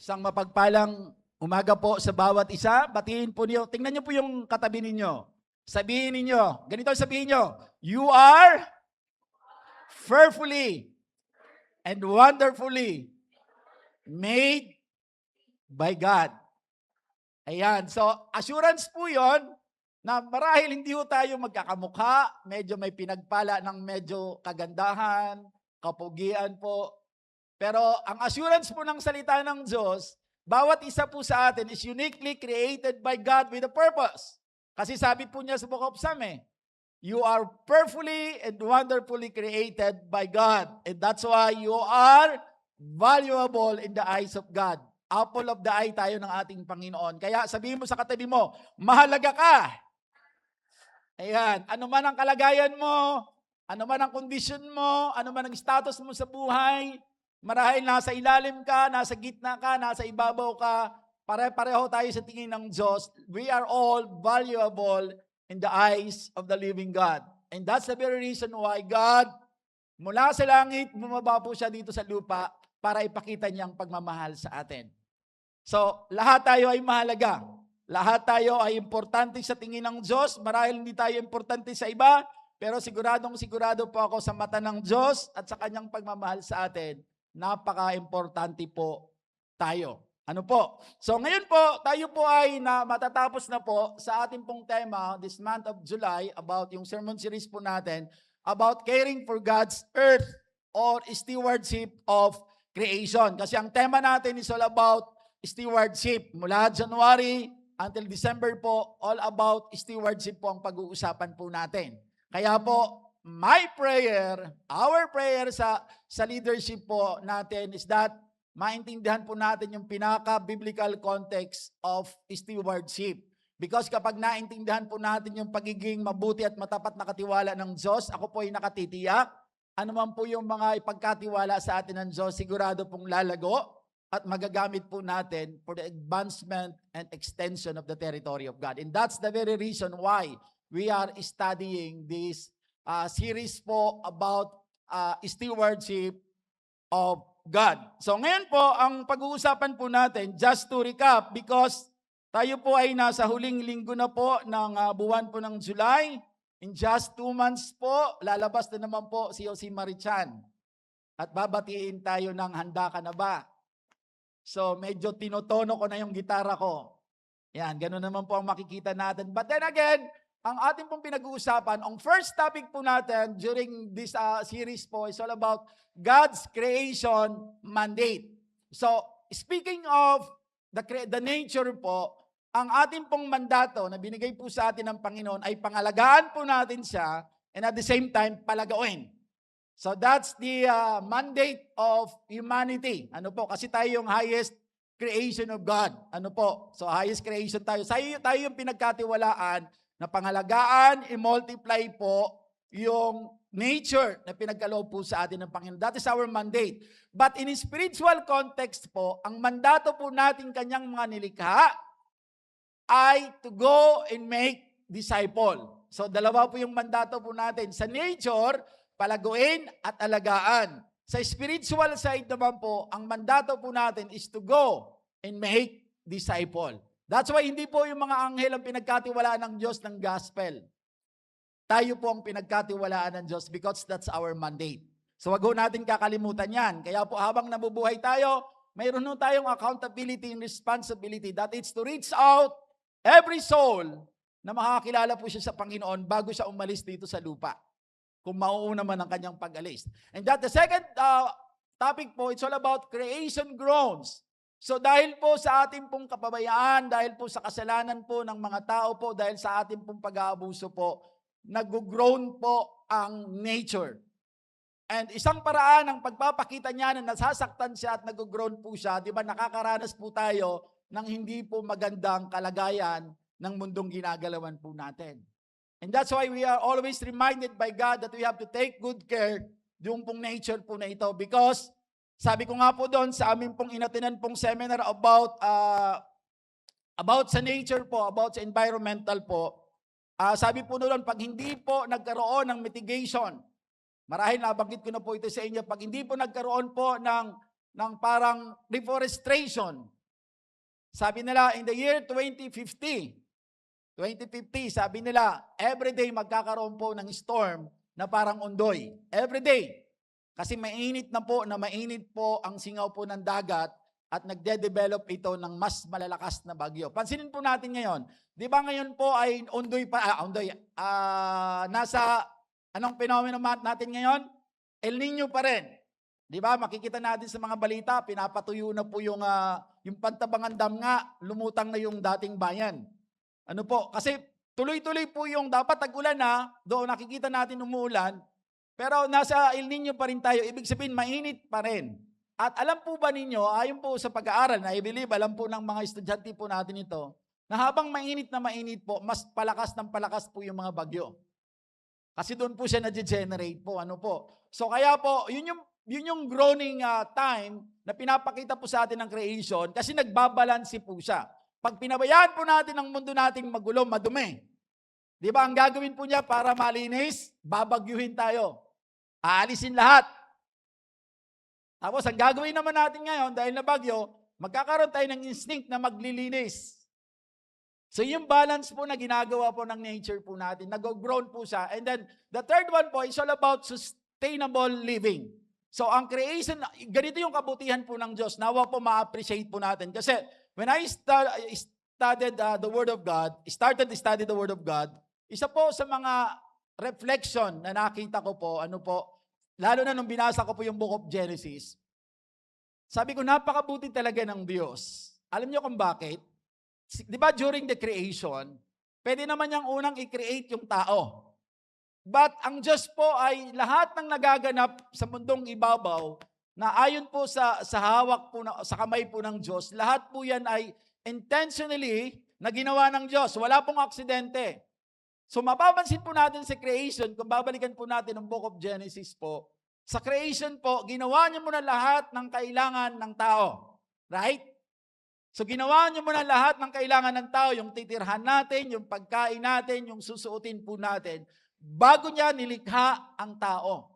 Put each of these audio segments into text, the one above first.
Isang mapagpalang umaga po sa bawat isa. Batiin po niyo. Tingnan niyo po yung katabi ninyo. Sabihin ninyo, ganito sabihin niyo, you are fearfully and wonderfully made by God. Ayan. So, assurance po yon na marahil hindi po tayo magkakamukha, medyo may pinagpala ng medyo kagandahan, kapugian po. Pero ang assurance po ng salita ng Diyos, bawat isa po sa atin is uniquely created by God with a purpose. Kasi sabi po niya sa Book of Psalm, you are perfectly and wonderfully created by God. And that's why you are valuable in the eyes of God. Apple of the eye tayo ng ating Panginoon. Kaya sabihin mo sa katabi mo, mahalaga ka. Ayan, ano man ang kalagayan mo, ano man ang kondisyon mo, ano man ang status mo sa buhay, marahil nasa ilalim ka, nasa gitna ka, nasa ibabaw ka, pare-pareho tayo sa tingin ng Diyos. We are all valuable in the eyes of the living God. And that's the very reason why God, mula sa langit, bumaba po siya dito sa lupa para ipakita niyang pagmamahal sa atin. So, lahat tayo ay mahalaga. Lahat tayo ay importante sa tingin ng Diyos. Marahil hindi tayo importante sa iba, pero sigurado po ako sa mata ng Diyos at sa kanyang pagmamahal sa atin, napaka-importante po tayo. Ano po? So ngayon po, tayo po ay matatapos na po sa ating pong tema this month of July about yung sermon series po natin about caring for God's earth or stewardship of creation. Kasi ang tema natin is all about stewardship. Mula January until December po, all about stewardship po ang pag-uusapan po natin. Kaya po, my prayer, our prayer sa leadership po natin is that maintindihan po natin yung pinaka-biblical context of stewardship. Because kapag naintindihan po natin yung pagiging mabuti at matapat na katiwala ng Diyos, ako po ay nakatitiyak, anuman po yung mga ipagkatiwala sa atin ng Diyos, sigurado pong lalago at magagamit po natin for the advancement and extension of the territory of God. And that's the very reason why we are studying this series po about stewardship of God. So ngayon po, ang pag-uusapan po natin, just to recap, because tayo po ay nasa huling linggo na po ng buwan po ng July. In just 2 months po, lalabas na naman po si Jose Marichan. At babatiin tayo ng handa ka na ba? So medyo tinotono ko na yung gitara ko. Yan, gano'n naman po ang makikita natin. But then again, ang ating pong pinag-uusapan, ang first topic po natin during this series po is all about God's creation mandate. So, speaking of the nature po, ang ating pong mandato na binigay po sa atin ng Panginoon ay pangalagaan po natin siya and at the same time palagawin. So, that's the mandate of humanity. Ano po? Kasi tayo yung highest creation of God. Ano po? So, highest creation tayo. Tayo yung pinagkatiwalaan na pangalagaan, i-multiply po yung nature na pinagkaloob po sa atin ng Panginoon. That is our mandate. But in spiritual context po, ang mandato po natin kanyang mga nilikha ay to go and make disciple. So dalawa po yung mandato po natin. Sa nature, palaguin at alagaan. Sa spiritual side naman po, ang mandato po natin is to go and make disciple. That's why hindi po yung mga anghel ang pinagkatiwalaan ng Diyos ng gospel. Tayo po ang pinagkatiwalaan ng Diyos because that's our mandate. So wag ho natin kakalimutan yan. Kaya po habang nabubuhay tayo, mayroon ho tayong accountability and responsibility that it's to reach out every soul na makakilala po siya sa Panginoon bago siya umalis dito sa lupa. Kung mauuna man ang kanyang pag-alis. And that the second topic po, it's all about creation groans. So dahil po sa ating pong kapabayaan, dahil po sa kasalanan po ng mga tao po, dahil sa ating pong pag-aabuso po, nag-groan po ang nature. And isang paraan ng pagpapakita niya na nasasaktan siya at nag-groan po siya, di ba nakakaranas po tayo ng hindi po magandang kalagayan ng mundong ginagalawan po natin. And that's why we are always reminded by God that we have to take good care yung pong nature po na ito because sabi ko nga po doon sa amin pong inatinan pong seminar about sa nature po, about sa environmental po, sabi po doon, pag hindi po nagkaroon ng mitigation, marahil nabanggit ko na po ito sa inyo, pag hindi po nagkaroon po ng ng parang reforestation. Sabi nila, in the year 2050, sabi nila, everyday magkakaroon po ng storm na parang undoy. Everyday. Kasi mainit po ang singaw po ng dagat at nagde-develop ito ng mas malalakas na bagyo. Pansinin po natin ngayon, di ba ngayon po ay nasa, anong phenomena natin ngayon? El Nino pa rin. Di ba? Makikita natin sa mga balita, pinapatuyo na po yung Pantabangan Dam nga, lumutang na yung dating bayan. Ano po? Kasi tuloy-tuloy po yung dapat tag-ulan na, doon nakikita natin umuulan, pero nasa El Nino pa rin tayo. Ibig sabihin, mainit pa rin. At alam po ba ninyo, ayon po sa pag-aaral, na I believe, alam po ng mga estudyante po natin ito, na habang mainit na mainit po, mas palakas ng palakas po yung mga bagyo. Kasi doon po siya na-generate po. Ano po? So kaya po, yun yung groaning time na pinapakita po sa atin ng creation kasi nagbabalansi po siya. Pag pinabayaan po natin ang mundo nating magulo, madumi. Di ba? Ang gagawin po niya para malinis, babagyuhin tayo. Aalisin lahat. Tapos ang gagawin naman natin ngayon, dahil na bagyo, magkakaroon tayo ng instinct na maglilinis. So yung balance po na ginagawa po ng nature po natin, nag-grown po siya. And then the third one po is all about sustainable living. So ang creation, ganito yung kabutihan po ng Diyos. Nawa po ma-appreciate po natin. Kasi when I studied the Word of God, started to study the Word of God, isa po sa mga reflection na nakita ko po, lalo na nung binasa ko po yung Book of Genesis, sabi ko, napakabuti talaga ng Diyos. Alam niyo kung bakit? Di ba during the creation, pwede naman niyang unang i-create yung tao. But ang Diyos po ay lahat ng nagaganap sa mundong ibabaw na ayon po sa hawak po sa kamay po ng Diyos, lahat po yan ay intentionally na ginawa ng Diyos. Wala pong aksidente. So mapapansin po natin sa creation, kung babalikan po natin ang Book of Genesis po, sa creation po, ginawa niya muna lahat ng kailangan ng tao. Right? So ginawa niyo muna lahat ng kailangan ng tao, yung titirhan natin, yung pagkain natin, yung susuotin po natin, bago niya nilikha ang tao.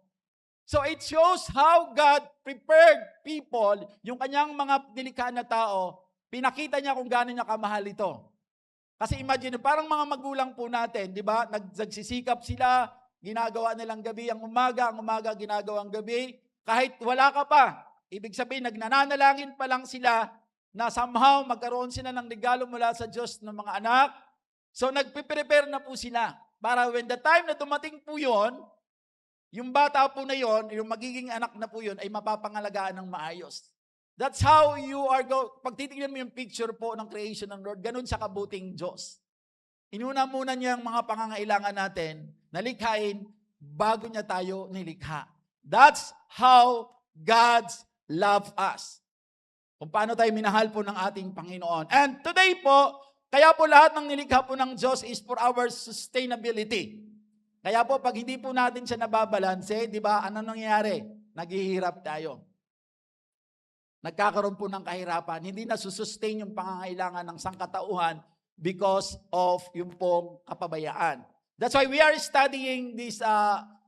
So it shows how God prepared people, yung kanyang mga nilikha na tao, pinakita niya kung gaano niya kamahal ito. Kasi imagine, parang mga magulang po natin, di ba? Nagsisikap sila, ginagawa nilang gabi ang umaga ginagawang gabi, kahit wala ka pa. Ibig sabihin, nagnanalangin pa lang sila, na somehow magkaroon sila ng regalo mula sa Diyos ng mga anak. So nagpe-prepare na po sila para when the time na dumating po yon, yung bata po na yon, yung magiging anak na po yon, ay mapapangalagaan ng maayos. That's how you are pag titignan mo yung picture po ng creation ng Lord, ganun sa kabuting Diyos. Inuna muna niya ang mga pangangailangan natin, nalikhain, bago niya tayo nilikha. That's how God's love us. Kung paano tayo minahal po ng ating Panginoon. And today po, kaya po lahat ng nilikha po ng Diyos is for our sustainability. Kaya po, pag hindi po natin siya nababalanse, di ba, ano nangyayari? Naghihirap tayo. Nagkakaroon po ng kahirapan. Hindi na susustain yung pangangailangan ng sangkatauhan because of yung pong kapabayaan. That's why we are studying this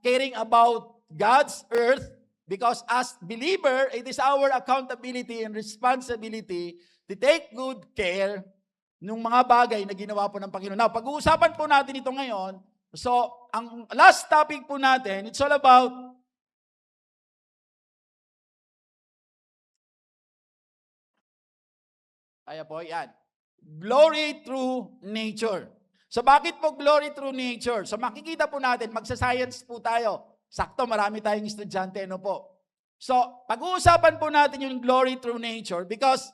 caring about God's earth. Because as believer, it is our accountability and responsibility to take good care ng mga bagay na ginawa po ng Panginoon. Now, pag-uusapan po natin ito ngayon. So, ang last topic po natin, it's all about glory through nature. So, bakit po glory through nature? So, makikita po natin, magsa-science po tayo. Sakto, marami tayong estudyante, po. So, pag-uusapan po natin yung glory through nature because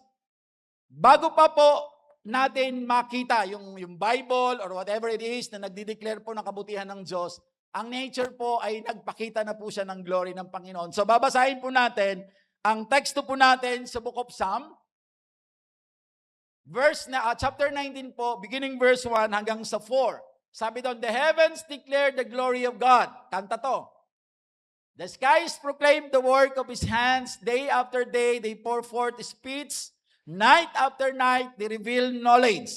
bago pa po natin makita yung Bible or whatever it is na nagdi-declare po ng kabutihan ng Diyos, ang nature po ay nagpakita na po siya ng glory ng Panginoon. So, babasahin po natin ang teksto po natin sa Book of Psalm, chapter 19 po, beginning verse 1 hanggang sa 4. Sabi doon, the heavens declare the glory of God. Kanta to. The skies proclaim the work of His hands. Day after day, they pour forth speech. Night after night, they reveal knowledge.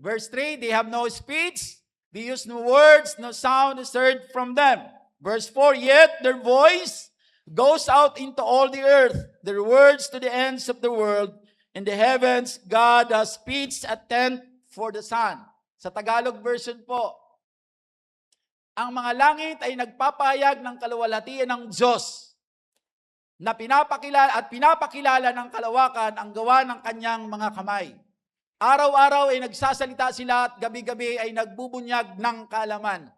Verse 3, they have no speech. They use no words. No sound is heard from them. Verse 4, yet their voice goes out into all the earth, their words to the ends of the world. In the heavens, God has pitched a tent for the sun. Sa Tagalog version po, ang mga langit ay nagpapahayag ng kaluwalhatian ng Diyos na pinapakilala ng kalawakan ang gawa ng kanyang mga kamay. Araw-araw ay nagsasalita sila at gabi-gabi ay nagbubunyag ng kaalaman.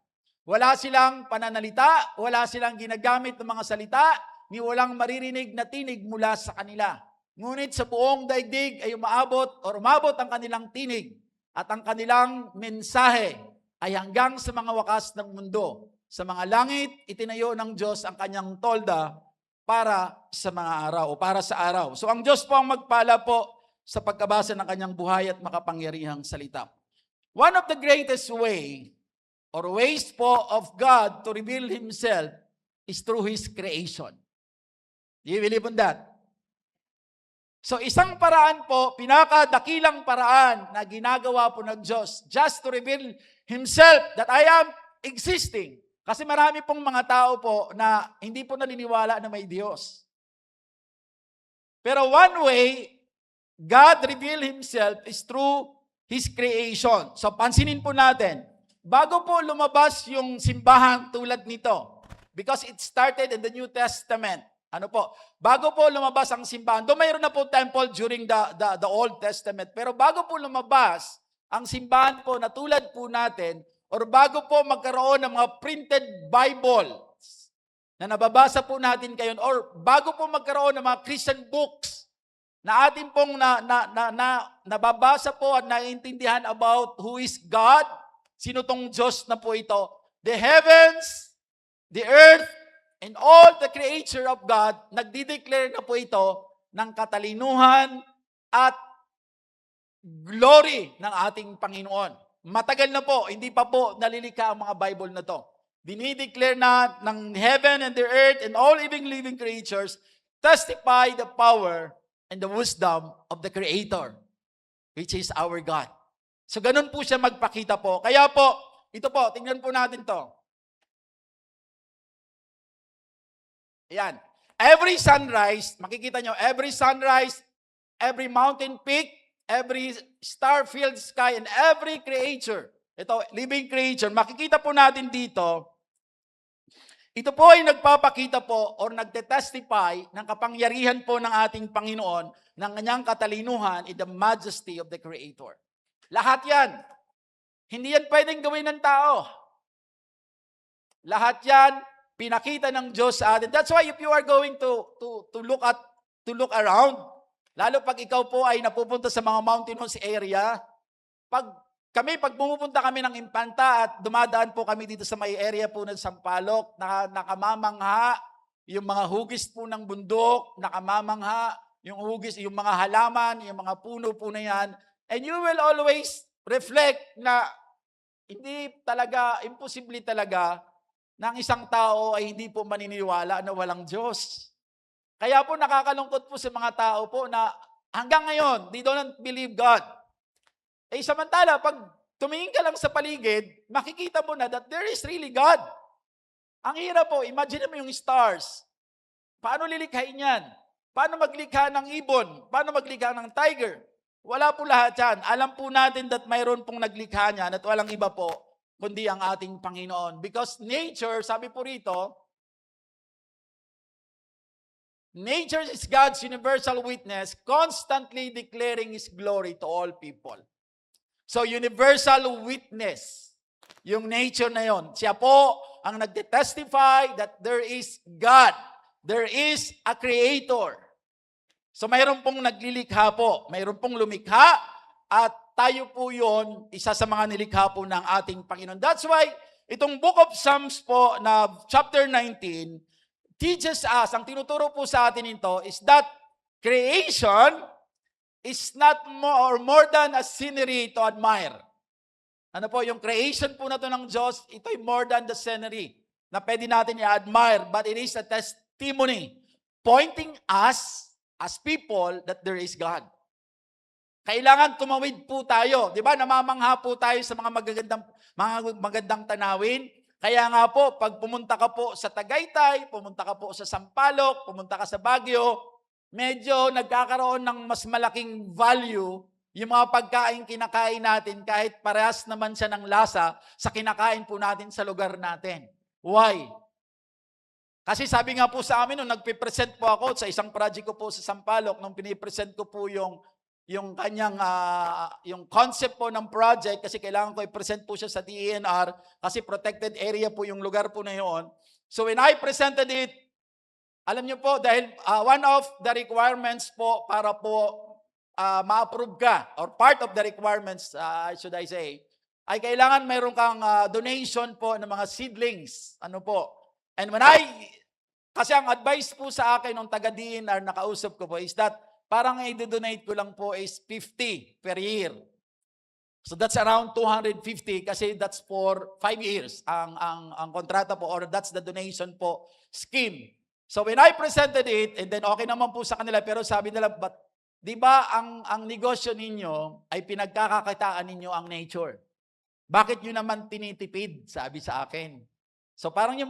Wala silang pananalita, wala silang ginagamit ng mga salita, ni walang maririnig na tinig mula sa kanila. Ngunit sa buong daigdig ay umabot ang kanilang tinig at ang kanilang mensahe ay hanggang sa mga wakas ng mundo. Sa mga langit, itinayo ng Diyos ang kanyang tolda para sa mga araw o para sa araw. So ang Diyos po ang magpala po sa pagkabasa ng kanyang buhay at makapangyarihang salita. One of the greatest ways po of God to reveal Himself is through His creation. Do you believe in that? So isang paraan po, pinakadakilang paraan na ginagawa po ng Diyos just to reveal Himself that I am existing. Kasi marami pong mga tao po na hindi po naniniwala na may Diyos. Pero one way God revealed Himself is through His creation. So pansinin po natin, bago po lumabas yung simbahan tulad nito, because it started in the New Testament. Ano po? Bago po lumabas ang simbahan, doon mayroon na po temple during the Old Testament. Pero bago po lumabas ang simbahan po na tulad po natin, or bago po magkaroon ng mga printed Bible na nababasa po natin ngayon, or bago po magkaroon ng mga Christian books na atin pong nababasa po at naiintindihan about who is God, sino tong Diyos na po ito, the heavens, the earth, and all the creature of God, nagdi-declare na po ito ng katalinuhan at glory ng ating Panginoon. Matagal na po, hindi pa po nalilikha ang mga Bible na to. Dinideclare na ng heaven and the earth and all living creatures testify the power and the wisdom of the Creator, which is our God. So ganun po siya magpakita po. Kaya po, ito po, tingnan po natin to. Ayan. Every sunrise, makikita nyo, every sunrise, every mountain peak, every star-filled sky, and every creature, ito, living creature, makikita po natin dito, ito po ay nagpapakita po or nagtetestify ng kapangyarihan po ng ating Panginoon ng kanyang katalinuhan in the majesty of the Creator. Lahat yan. Hindi yan pwedeng gawin ng tao. Lahat yan, pinakita ng Diyos sa atin. That's why if you are going to look around, lalo pag ikaw po ay napupunta sa mga mountainous area, pag pumupunta kami ng Impanta at dumadaan po kami dito sa may area po ng Sampaloc, nakamamangha yung mga hugis po ng bundok, nakamamangha yung hugis, yung mga halaman, yung mga puno po na yan. And you will always reflect na hindi talaga, imposible talaga na ang isang tao ay hindi po maniniwala na walang Diyos. Kaya po nakakalungkot po sa mga tao po na hanggang ngayon, they don't believe God. Eh samantala, pag tumingin ka lang sa paligid, makikita mo na that there is really God. Ang hirap po, imagine mo yung stars. Paano lilikhain yan? Paano maglikha ng ibon? Paano maglikha ng tiger? Wala po lahat yan. Alam po natin that mayroon pong naglikha niyan at walang iba po, kundi ang ating Panginoon. Because nature, sabi po rito, nature is God's universal witness, constantly declaring His glory to all people. So, universal witness, yung nature na yon. Siya po ang nagtestify that there is God. There is a Creator. So, mayroon pong naglilikha po. Mayroon pong lumikha at tayo po yon, isa sa mga nilikha po ng ating Panginoon. That's why, itong Book of Psalms po na chapter 19, teaches us, ang tinuturo po sa atin ito, is that creation is not more than a scenery to admire. Ano po, yung creation po na ito ng Diyos, ito ay more than the scenery na pwede natin i-admire, but it is a testimony pointing us as people that there is God. Kailangan tumawid po tayo. Di ba? Namamangha po tayo sa mga magagandang tanawin. Kaya nga po, pag pumunta ka po sa Tagaytay, pumunta ka po sa Sampaloc, pumunta ka sa Baguio, medyo nagkakaroon ng mas malaking value yung mga pagkain kinakain natin kahit parehas naman siya ng lasa sa kinakain po natin sa lugar natin. Why? Kasi sabi nga po sa amin, nung nagpipresent po ako sa isang project ko po sa Sampaloc, nung pinipresent ko po yung kanyang, yung concept po ng project, kasi kailangan ko i-present po siya sa DENR, kasi protected area po yung lugar po na yun. So when I presented it, alam niyo po, dahil one of the requirements po para po ma-approve ka, or part of the requirements, should I say, ay kailangan mayroon kang donation po ng mga seedlings. Ano po? And kasi ang advice po sa akin ng taga-DNR na kausap ko po is that parang i-donate ko lang po is 50 per year. So that's around 250 kasi that's for 5 years ang kontrata po, or that's the donation po scheme. So when I presented it, and then okay naman po sa kanila, pero sabi nila, but di ba ang negosyo ninyo ay pinagkakakitaan ninyo ang nature? Bakit nyo naman tinitipid? Sabi sa akin. So parang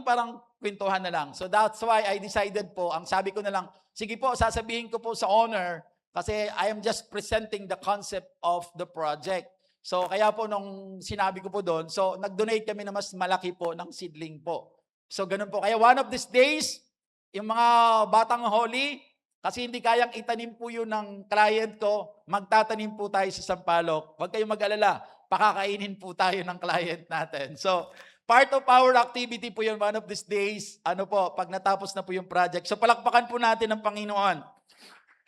kwentuhan na lang. So that's why I decided po, ang sabi ko na lang, sige po, sasabihin ko po sa owner, kasi I am just presenting the concept of the project. So kaya po nung sinabi ko po doon, so nag-donate kami na mas malaki po ng seedling po. So ganun po. Kaya one of these days, yung mga batang holy, kasi hindi kayang itanim po yun ng client ko, magtatanim po tayo sa Sampaloc. Huwag kayong mag-alala, pakakainin po tayo ng client natin. So, part of our activity po yun, one of these days, pag natapos na po yung project. So, palakpakan po natin ang Panginoon.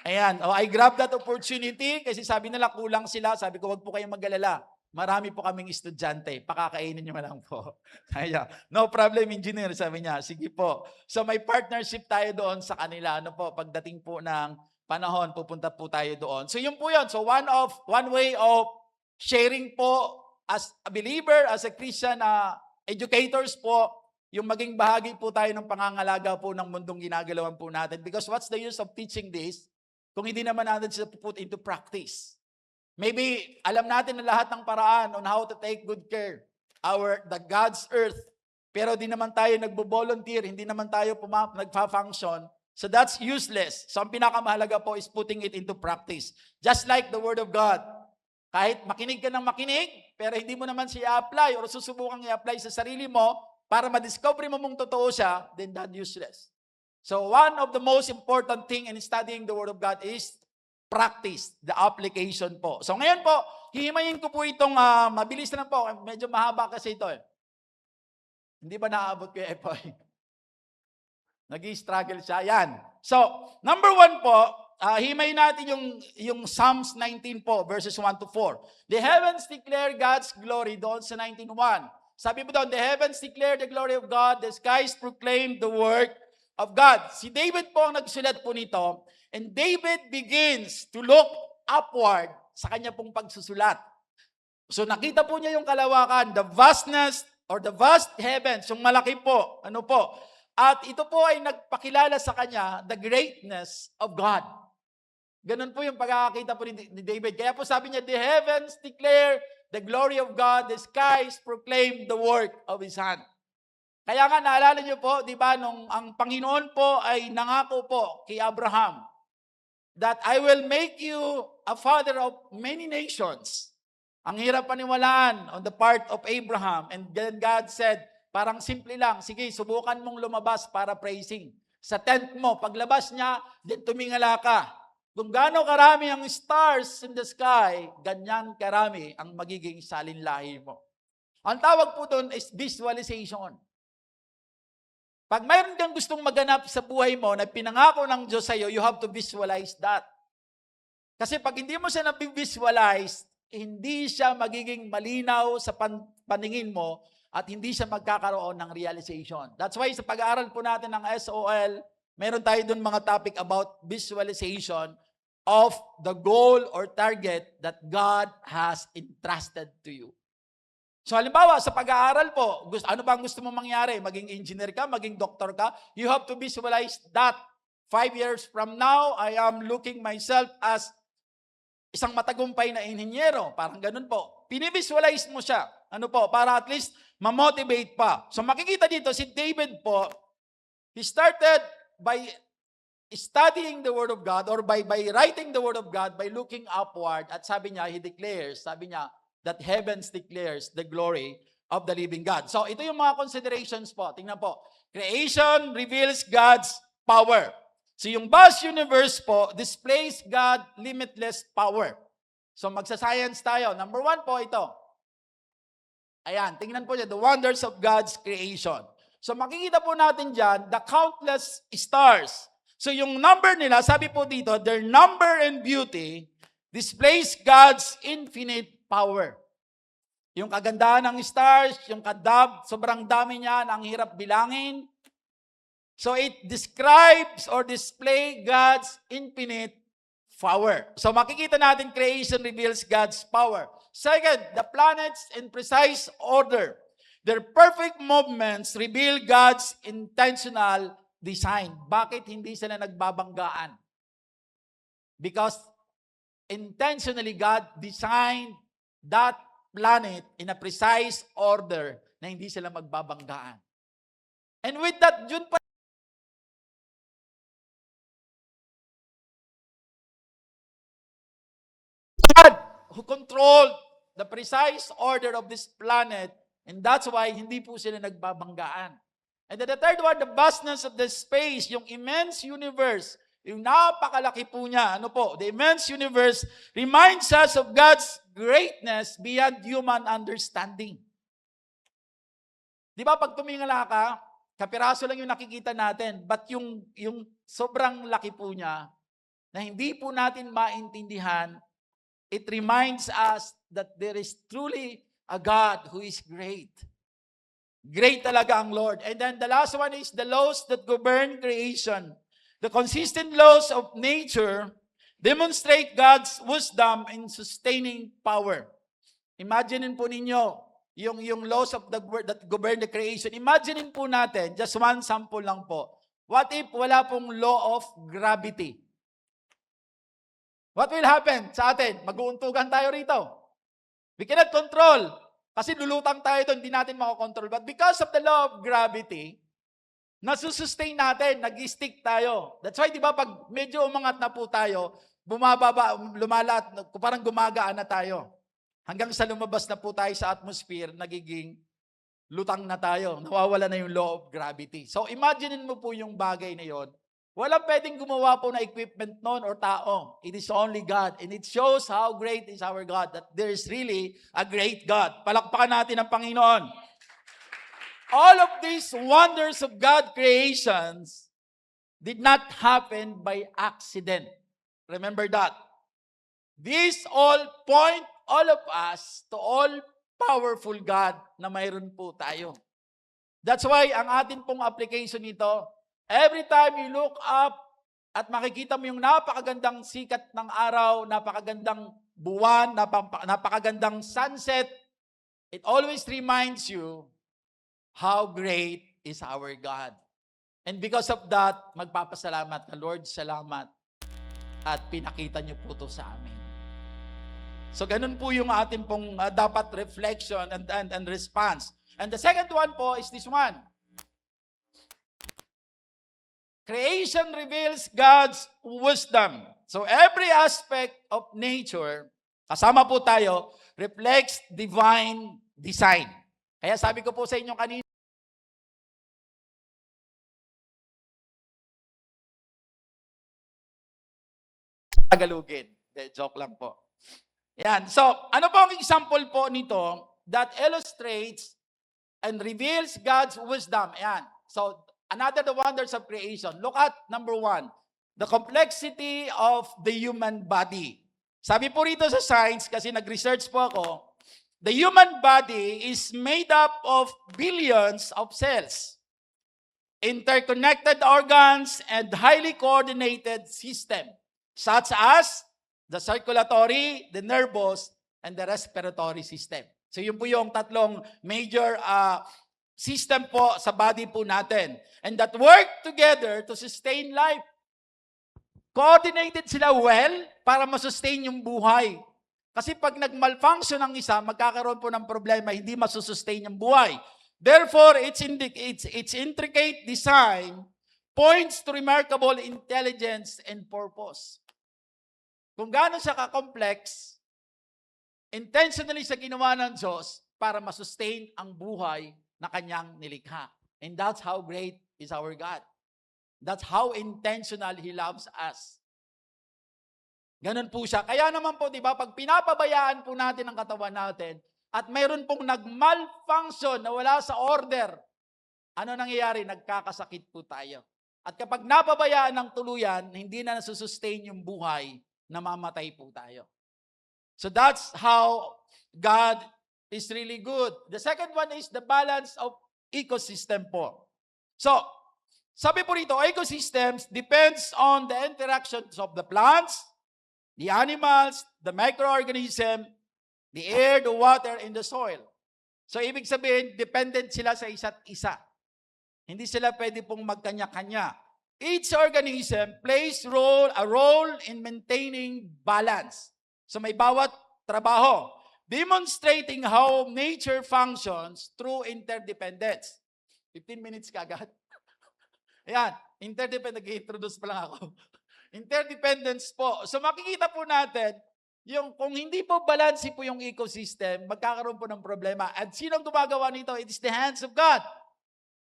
Ayan, I grabbed that opportunity kasi sabi nila kulang sila. Sabi ko, huwag po kayong mag-alala. Marami po kaming estudyante. Pakakainin nyo lang po. Kaya, no problem, engineer, sabi niya. Sige po. So may partnership tayo doon sa kanila. Pagdating po ng panahon, pupunta po tayo doon. So yun po yun. So one way of sharing po as a believer, as a Christian educators po, yung maging bahagi po tayo ng pangangalaga po ng mundong ginagalawan po natin. Because what's the use of teaching this kung hindi naman natin siya put into practice? Maybe alam natin na lahat ng paraan on how to take good care the God's earth, pero di naman tayo nagbo-volunteer, hindi naman tayo nagfa-function. So that's useless. So ang pinakamahalaga po is putting it into practice. Just like the Word of God. Kahit makinig ka ng makinig, pero hindi mo naman siya i-apply or susubukang i-apply sa sarili mo para ma-discover mo mong totoo siya, then that's useless. So one of the most important thing in studying the Word of God is practice, the application po. So ngayon po, hihimayin ko po itong, mabilis na po, medyo mahaba kasi ito eh. Hindi ba naaabot ko yung Epoy? Nag-i-struggle siya. Yan. So, number 1 po, himayin natin yung Psalms 19 po, verses 1 to 4. The heavens declare God's glory, doon sa 19:1. Sabi mo doon, the heavens declare the glory of God, the skies proclaim the work of God. Si David po ang nagsulat po nito, and David begins to look upward sa kanya pong pagsusulat. So nakita po niya yung kalawakan, the vastness or the vast heavens, yung malaki po, At ito po ay nagpakilala sa kanya the greatness of God. Ganun po yung pagkakakita po ni David. Kaya po sabi niya, the heavens declare the glory of God, the skies proclaim the work of His hand. Kaya nga, naalala niyo po, di ba, nung ang Panginoon po ay nangako po kay Abraham that I will make you a father of many nations. Ang hirap paniwalaan on the part of Abraham. And then God said, parang simple lang, sige, subukan mong lumabas para praising. Sa tent mo, paglabas niya, then tumingala ka. Kung gaano karami ang stars in the sky, ganyan karami ang magiging salinlahi mo. Ang tawag po doon is visualization. Pag mayroon kang gustong maganap sa buhay mo na pinangako ng Diyos sa iyo, you have to visualize that. Kasi pag hindi mo siya na-visualize, hindi siya magiging malinaw sa paningin mo at hindi siya magkakaroon ng realization. That's why sa pag-aaral po natin ng SOL, meron tayo dun mga topic about visualization of the goal or target that God has entrusted to you. So halimbawa, sa pag-aaral po, ano ba ang gusto mong mangyari? Maging engineer ka, maging doktor ka? You have to visualize that. 5 years from now, I am looking myself as isang matagumpay na inhinyero. Parang ganun po. Pinivisualize mo siya. Ano po, para at least ma-motivate pa. So makikita dito, si David po, he started by studying the Word of God or by writing the Word of God, by looking upward. At sabi niya, he declares, sabi niya, that heavens declares the glory of the living God. So ito yung mga considerations po. Tingnan po. Creation reveals God's power. So yung vast universe po displays God limitless power. So magsa-science tayo. Number 1 po ito. Ayan, tingnan po niya, the wonders of God's creation. So makikita po natin dyan, the countless stars. So yung number nila, sabi po dito, their number and beauty displays God's infinite power. Yung kagandahan ng stars, yung sobrang dami niyan, ang hirap bilangin. So it describes or display God's infinite power. So makikita natin creation reveals God's power. Second, the planets in precise order. Their perfect movements reveal God's intentional design. Bakit hindi sila nagbabanggaan? Because intentionally God designed that planet in a precise order na hindi sila magbabanggaan. And with that, yun pa God who controlled the precise order of this planet, and that's why hindi po sila nagbabanggaan. And then the third one, the vastness of the space, yung immense universe, yung napakalaki po niya, the immense universe reminds us of God's greatness beyond human understanding. Di ba pag tumingala ka, kapiraso lang yung nakikita natin, but yung sobrang laki po niya, na hindi po natin maintindihan, it reminds us that there is truly a God who is great. Great talaga ang Lord. And then the last one is the laws that govern creation. The consistent laws of nature demonstrate God's wisdom in sustaining power. Imagine po ninyo, yung laws of that govern the creation. Imagine po natin, just one sample lang po. What if wala pong law of gravity? What will happen sa atin? Mag-uuntugan tayo rito. We cannot control. Kasi lulutang tayo doon, hindi natin makakontrol. But because of the law of gravity, nasusustain natin, nag-stick tayo. That's why, di ba, pag medyo umangat na po tayo, bumababa, lumalat, parang gumagaan na tayo. Hanggang sa lumabas na po tayo sa atmosphere, nagiging lutang na tayo. Nawawala na yung law of gravity. So, imagine mo po yung bagay na yon. Walang pwedeng gumawa po na equipment noon or tao. It is only God. And it shows how great is our God, that there is really a great God. Palakpakan natin ang Panginoon. All of these wonders of God creations did not happen by accident. Remember that. These all point all of us to all-powerful God na mayroon po tayo. That's why ang atin pong application nito, every time you look up at makikita mo yung napakagandang sikat ng araw, napakagandang buwan, napakagandang sunset, it always reminds you how great is our God. And because of that, magpapasalamat na, Lord, salamat. At pinakita niyo po ito sa amin. So ganun po yung atin pong dapat reflection and response. And the second one po is this one. Creation reveals God's wisdom. So every aspect of nature, kasama po tayo, reflects divine design. Kaya sabi ko po sa inyo kanina, tagalugin. Joke lang po. Yan. So, ano po ang example po nito that illustrates and reveals God's wisdom? Yan. So, another the wonders of creation. Look at number 1, the complexity of the human body. Sabi po rito sa science, kasi nag-research po ako, the human body is made up of billions of cells, interconnected organs, and highly coordinated system, such as the circulatory, the nervous, and the respiratory system. So yun po yung tatlong major system po sa body po natin. And that work together to sustain life. Coordinated sila well para masustain yung buhay. Kasi pag nag-malfunction ang isa, magkakaroon po ng problema, hindi masusustain yung buhay. Therefore, its intricate design points to remarkable intelligence and purpose. Kung gaano siya ka-complex, intentionally siya ginawa ng Diyos para masustain ang buhay na kanyang nilikha. And that's how great is our God. That's how intentional He loves us. Ganun po siya. Kaya naman po, di ba, pag pinapabayaan po natin ang katawan natin at mayroon pong nag-malfunction na wala sa order, ano nangyayari? Nagkakasakit po tayo. At kapag napabayaan ng tuluyan, hindi na nasusustain yung buhay, namamatay po tayo. So that's how God is really good. The second one is the balance of ecosystem po. So, sabi po rito, ecosystems depends on the interactions of the plants, the animals, the microorganism, the air, the water, and the soil. So, ibig sabihin, dependent sila sa isa't isa. Hindi sila pwede pong magkanya-kanya. Each organism plays a role in maintaining balance. So, may bawat trabaho, demonstrating how nature functions through interdependence. 15 minutes kagad. Ayan, interdependent, nag-introduce pa lang ako. Interdependence po. So makikita po natin, yung kung hindi po balanse po yung ecosystem, magkakaroon po ng problema. At sinong gumagawa nito? It is the hands of God.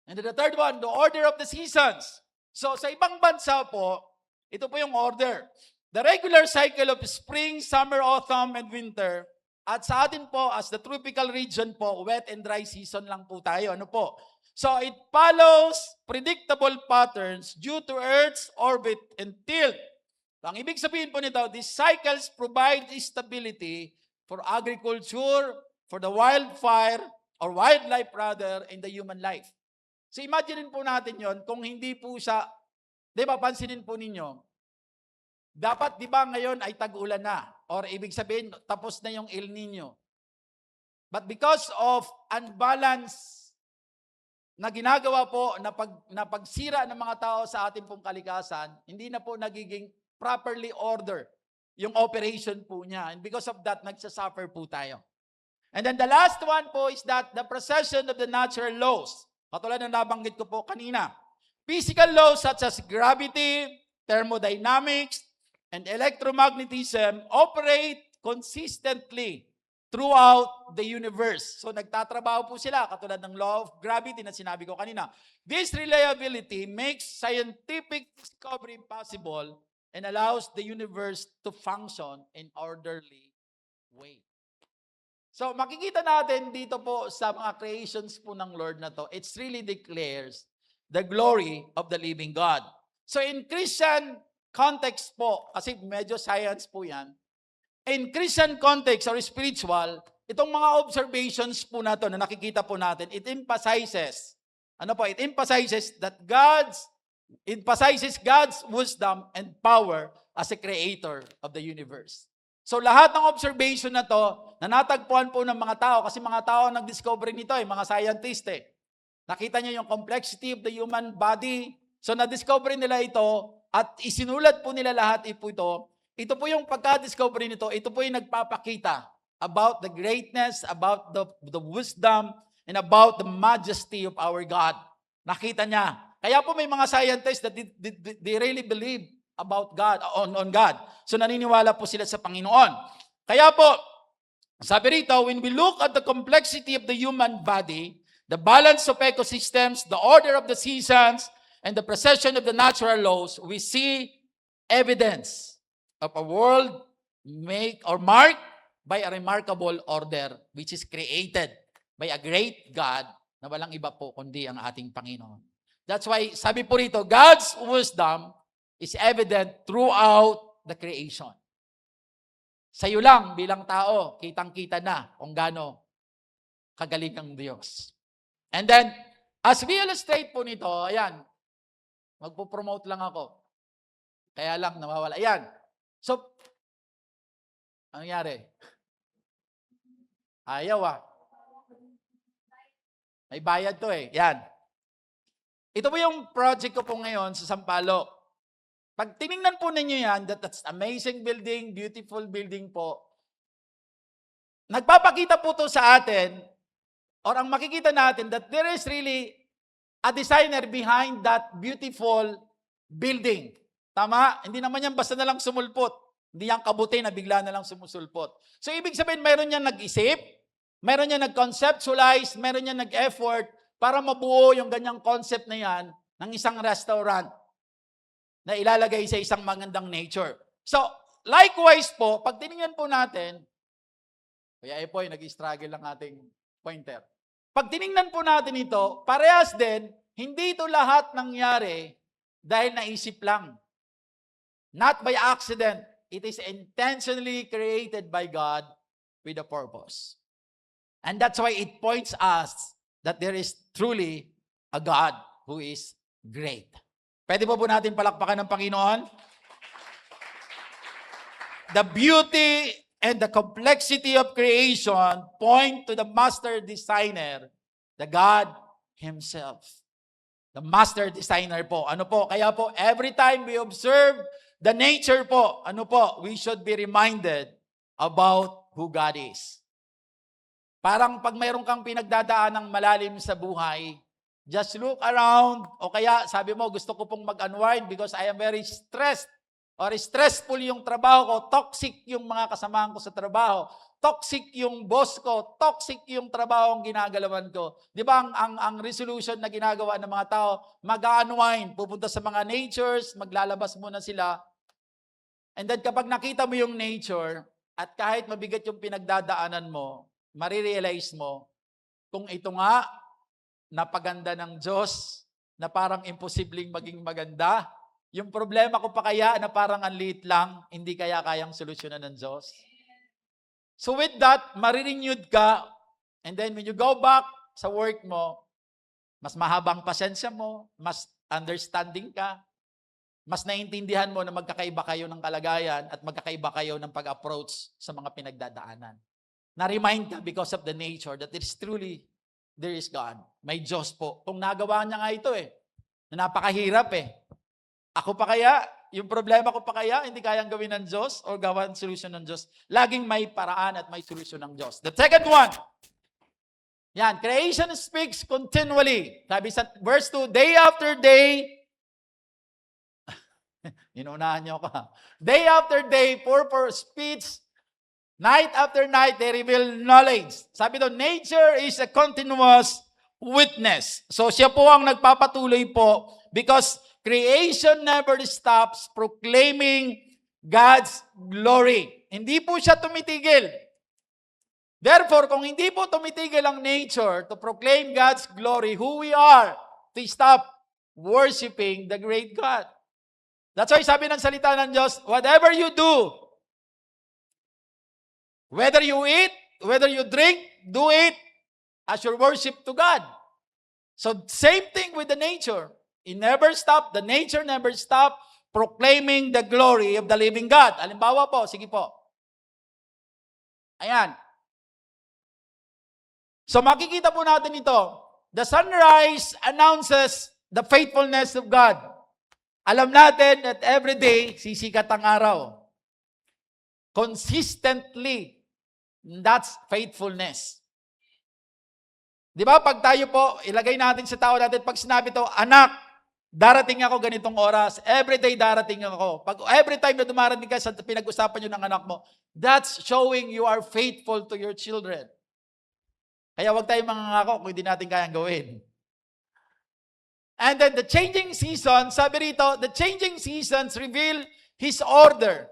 And then the third one, the order of the seasons. So sa ibang bansa po, ito po yung order. The regular cycle of spring, summer, autumn, and winter. At sa atin po, as the tropical region po, wet and dry season lang po tayo. Ano po? So it follows predictable patterns due to Earth's orbit and tilt. So, ang ibig sabihin po nito, these cycles provide stability for agriculture, for the wildlife rather, in the human life. So imagine po natin yon kung hindi po siya, di ba, pansinin po ninyo, dapat di ba ngayon ay tag-ulan na, or ibig sabihin, tapos na yung El Nino. But because of unbalanced na ginagawa po na pagsira ng mga tao sa ating pong kalikasan, hindi na po nagiging properly order yung operation po niya. And because of that, nagsasuffer po tayo. And then the last one po is that the precession of the natural laws. Katulad ng nabanggit ko po kanina. Physical laws such as gravity, thermodynamics, and electromagnetism operate consistently throughout the universe. So nagtatrabaho po sila, katulad ng law of gravity na sinabi ko kanina. This reliability makes scientific discovery possible and allows the universe to function in orderly way. So makikita natin dito po sa mga creations po ng Lord na to, it really declares the glory of the living God. So in Christian context po, kasi medyo science po yan, in Christian context or spiritual, itong mga observations po na to na nakikita po natin, it emphasizes that God's wisdom and power as a creator of the universe. So lahat ng observation na to, na natagpuan po ng mga tao, kasi mga tao ang nag-discover nito, mga scientist Nakita niyo yung complexity of the human body. So na-discover nila ito at isinulat po nila lahat ito. Ito po yung pagka-discovery nito, ito po yung nagpapakita about the greatness, about the wisdom, and about the majesty of our God. Nakita niya. Kaya po may mga scientists that they really believe about God, on God. So naniniwala po sila sa Panginoon. Kaya po, sabi rito, when we look at the complexity of the human body, the balance of ecosystems, the order of the seasons, and the precession of the natural laws, we see evidence of a world marked by a remarkable order which is created by a great God na walang iba po kundi ang ating Panginoon. That's why, sabi po rito, God's wisdom is evident throughout the creation. Sa iyo lang, bilang tao, kitang-kita na kung gaano kagaling ang Diyos. And then, as we illustrate po nito, ayan, magpo-promote lang ako. Kaya lang, nawawala. Ayan. So, anong nangyari? Ayaw May bayad to Yan. Ito po yung project ko po ngayon sa Sampaloc. Pag tiningnan po ninyo yan, that's amazing building, beautiful building po. nagpapakita po to sa atin, or ang makikita natin, that there is really a designer behind that beautiful building. Tama? Hindi naman yan basta na lang sumulpot. Hindi yan kabuti na bigla na lang sumusulpot. So, ibig sabihin, mayroon yan nag-isip, mayroon yan nag-conceptualize, mayroon yan nag-effort para mabuo yung ganyang concept na yan ng isang restaurant na ilalagay sa isang magandang nature. So, likewise po, pag tinignan po natin, kaya po, nag-struggle lang ating pointer. Pag tinignan po natin ito, parehas din, hindi ito lahat nangyari dahil naisip lang. Not by accident. It is intentionally created by God with a purpose. And that's why it points us that there is truly a God who is great. Pwede po natin palakpakan ng Panginoon? The beauty and the complexity of creation point to the master designer, the God Himself. The master designer po. Ano po? Kaya po, every time we observe the nature po, ano po, we should be reminded about who God is. Parang pag mayroon kang pinagdadaan ng malalim sa buhay, just look around, o kaya sabi mo, gusto ko pong mag-unwind because I am very stressed, or stressful yung trabaho ko, toxic yung mga kasamahan ko sa trabaho, toxic yung boss ko, toxic yung trabaho ang ginagalawan ko. Di ba ang resolution na ginagawa ng mga tao, mag-unwind, pupunta sa mga natures, maglalabas muna sila. And then kapag nakita mo yung nature, at kahit mabigat yung pinagdadaanan mo, marirealize mo, kung ito nga, napaganda ng Diyos, na parang imposibleng maging maganda, yung problema ko pa kaya na parang ang liit lang, hindi kaya kayang solusyonan ng Diyos. So with that, marirenewed ka, and then when you go back sa work mo, mas mahabang pasensya mo, mas understanding ka, mas naiintindihan mo na magkakaiba kayo ng kalagayan at magkakaiba kayo ng pag-approach sa mga pinagdadaanan. Na-remind ka because of the nature that it is truly, there is God. May Diyos po. Kung nagawa niya nga ito na napakahirap Ako pa kaya, yung problema ko pa kaya, hindi kayang gawin ng Diyos o gawan solusyon ng Diyos. Laging may paraan at may solusyon ng Diyos. The second one, yan, creation speaks continually. Sabi sa verse 2, day after day, inunahan niyo ka. Day after day, purpose, speech, night after night, they reveal knowledge. Sabi doon, nature is a continuous witness. So siya po ang nagpapatuloy po because creation never stops proclaiming God's glory. Hindi po siya tumitigil. Therefore, kung hindi po tumitigil ang nature to proclaim God's glory, who we are to stop worshiping the great God. That's why sabi ng salita ng Diyos, whatever you do, whether you eat, whether you drink, do it as your worship to God. So same thing with the nature. It never stop, the nature never stop proclaiming the glory of the living God. Halimbawa po, sige po. Ayan. So makikita po natin ito. The sunrise announces the faithfulness of God. Alam natin that every day, sisikat ang araw. Consistently, that's faithfulness. Di ba, pag tayo po, ilagay natin sa tao natin, pag sinabi to, anak, darating ako ganitong oras, every day darating ako. Pag every time na dumarating ka sa pinag-usapan nyo ng anak mo, that's showing you are faithful to your children. Kaya wag tayong mangangako kung hindi natin kayang gawin. And then the changing season, sabi rito, the changing seasons reveal His order.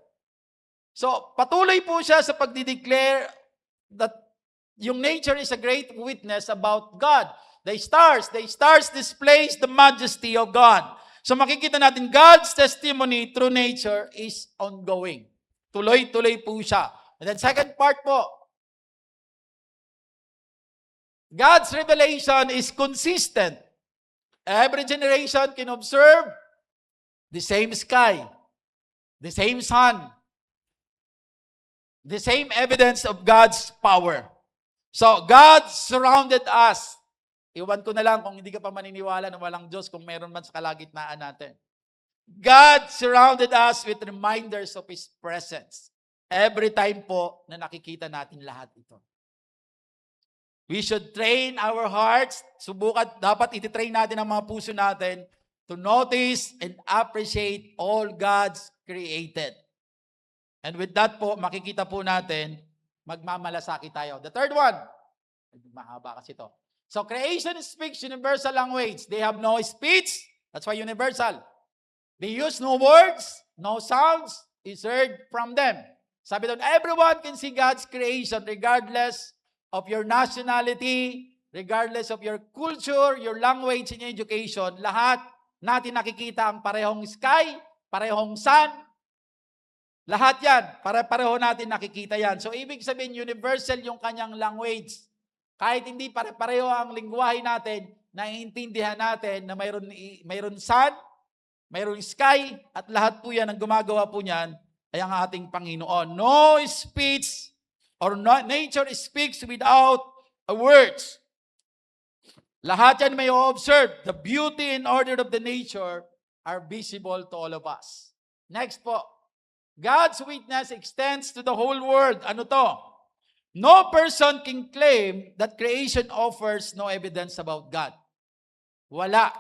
So, patuloy po siya sa pagdideclare that yung nature is a great witness about God. The stars displays the majesty of God. So makikita natin, God's testimony through nature is ongoing. Tuloy-tuloy po siya. And then second part po, God's revelation is consistent. Every generation can observe the same sky, the same sun, the same evidence of God's power. So, God surrounded us. Iwan ko na lang kung hindi ka pa maniniwala na walang Diyos kung meron man sa kalagitnaan natin. God surrounded us with reminders of His presence. Every time po na nakikita natin lahat ito. We should train our hearts. Subukan, dapat ititrain natin ang mga puso natin to notice and appreciate all God's created. And with that po, makikita po natin, magmamalasakit tayo. The third one, mahaba kasi ito. So creation speaks universal language. They have no speech. That's why universal. They use no words, no sounds is heard from them. Sabi doon, everyone can see God's creation regardless of your nationality, regardless of your culture, your language, and your education. Lahat natin nakikita ang parehong sky, parehong sun. Lahat yan, pareho natin nakikita yan. So ibig sabihin, universal yung kanyang language. Kahit hindi pare-pareho ang lingwahe natin, naiintindihan natin na mayroon sun, mayroon sky, at lahat po yan ang gumagawa po niyan ay ang ating Panginoon. No speech or nature speaks without a words. Lahat yan may observe. The beauty and order of the nature are visible to all of us. Next po, God's witness extends to the whole world. Ano to? No person can claim that creation offers no evidence about God. Wala.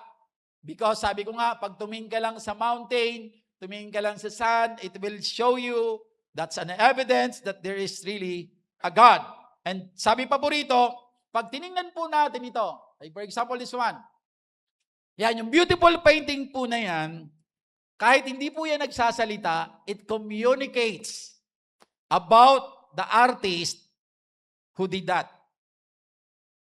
Because sabi ko nga, pag tumingin ka lang sa mountain, tumingin ka lang sa sun, it will show you that's an evidence that there is really a God. And sabi pa po rito, pag tiningnan po natin ito, like for example this one, yan, yung beautiful painting po na yan, kahit hindi po yan nagsasalita, it communicates about the artist who did that.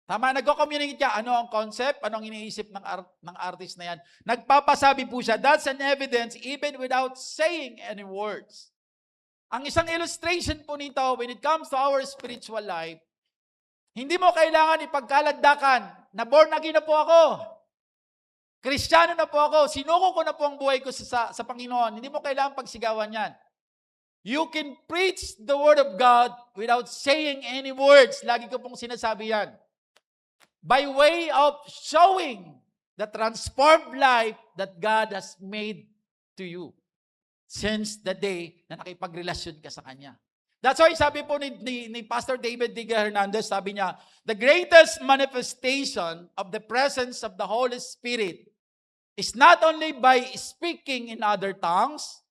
Tama, nagko-communicate siya. Ano ang concept? Anong iniisip ng artist na yan? Nagpapasabi po siya, that's an evidence even without saying any words. Ang isang illustration po nito, when it comes to our spiritual life, hindi mo kailangan ipagkalandakan na born again na po ako. Kristiyano na po ako. Sinuko ko na po ang buhay ko sa Panginoon. Hindi mo kailangan pagsigawan yan. You can preach the Word of God without saying any words. Lagi ko pong sinasabi yan. By way of showing the transformed life that God has made to you since the day na nakipagrelasyon ka sa Kanya. That's why sabi po ni Pastor David Diga Hernandez, sabi niya, the greatest manifestation of the presence of the Holy Spirit is not only by speaking in other tongues,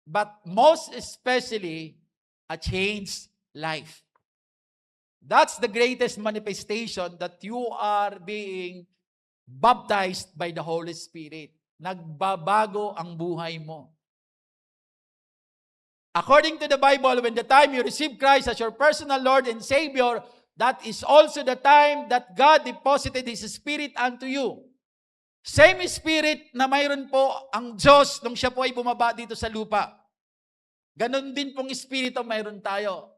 but most especially a changed life. That's the greatest manifestation that you are being baptized by the Holy Spirit. Nagbabago ang buhay mo. According to the Bible, when the time you receive Christ as your personal Lord and Savior, that is also the time that God deposited His Spirit unto you. Same Spirit na mayroon po ang Diyos nung siya po ay bumaba dito sa lupa. Ganon din pong Espiritu mayroon tayo.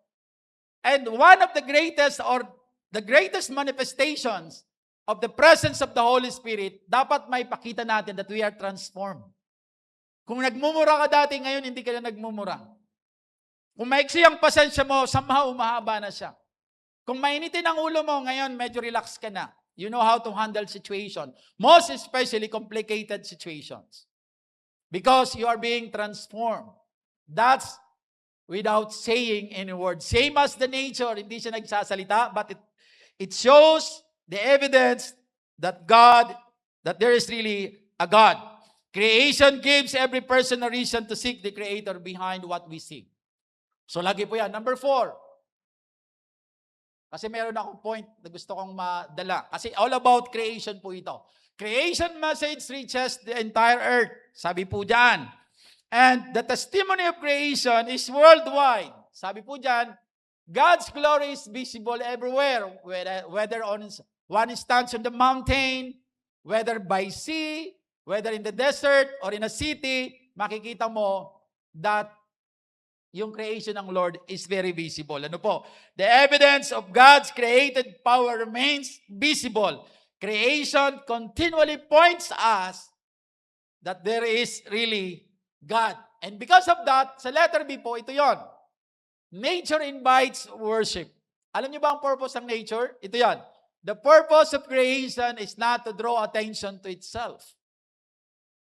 And one of the greatest manifestations of the presence of the Holy Spirit, dapat may pakita natin that we are transformed. Kung nagmumura ka dati, ngayon hindi ka na nagmumura. Kung maiksi ang pasensya mo, somehow umahaba na siya. Kung mainitin ang ulo mo, ngayon medyo relax ka na. You know how to handle situation. Most especially complicated situations. Because you are being transformed. That's without saying any word. Same as the nature, hindi siya nagsasalita, but it shows the evidence that there is really a God. Creation gives every person a reason to seek the Creator behind what we see. So lagi po yan. Number 4. Kasi meron akong point na gusto kong madala. Kasi all about creation po ito. Creation message reaches the entire earth. Sabi po dyan. And the testimony of creation is worldwide. Sabi po dyan, God's glory is visible everywhere. Whether on one stands on the mountain, whether by sea, whether in the desert or in a city, makikita mo that yung creation ng Lord is very visible. Ano po? The evidence of God's created power remains visible. Creation continually points us that there is really God. And because of that, sa letter B po, ito yon. Nature invites worship. Alam niyo ba ang purpose ng nature? Ito yon. The purpose of creation is not to draw attention to itself,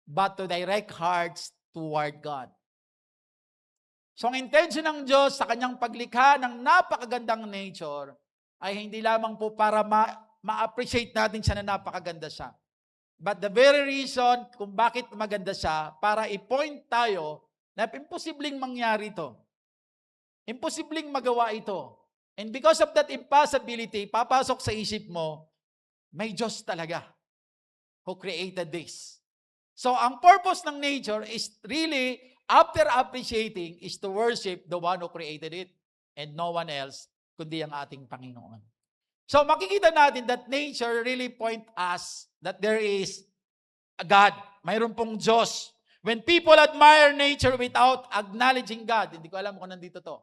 but to direct hearts toward God. So ang intention ng Diyos sa kanyang paglikha ng napakagandang nature ay hindi lamang po para ma-appreciate natin siya na napakaganda siya. But the very reason kung bakit maganda siya, para i-point tayo na imposibleng mangyari ito. Imposibleng magawa ito. And because of that impossibility, papasok sa isip mo, may Diyos talaga who created this. So, ang purpose ng nature is really, after appreciating, is to worship the one who created it and no one else, kundi ang ating Panginoon. So, makikita natin that nature really point us that there is a God. Mayroon pong Diyos. When people admire nature without acknowledging God, hindi ko alam kung nandito to.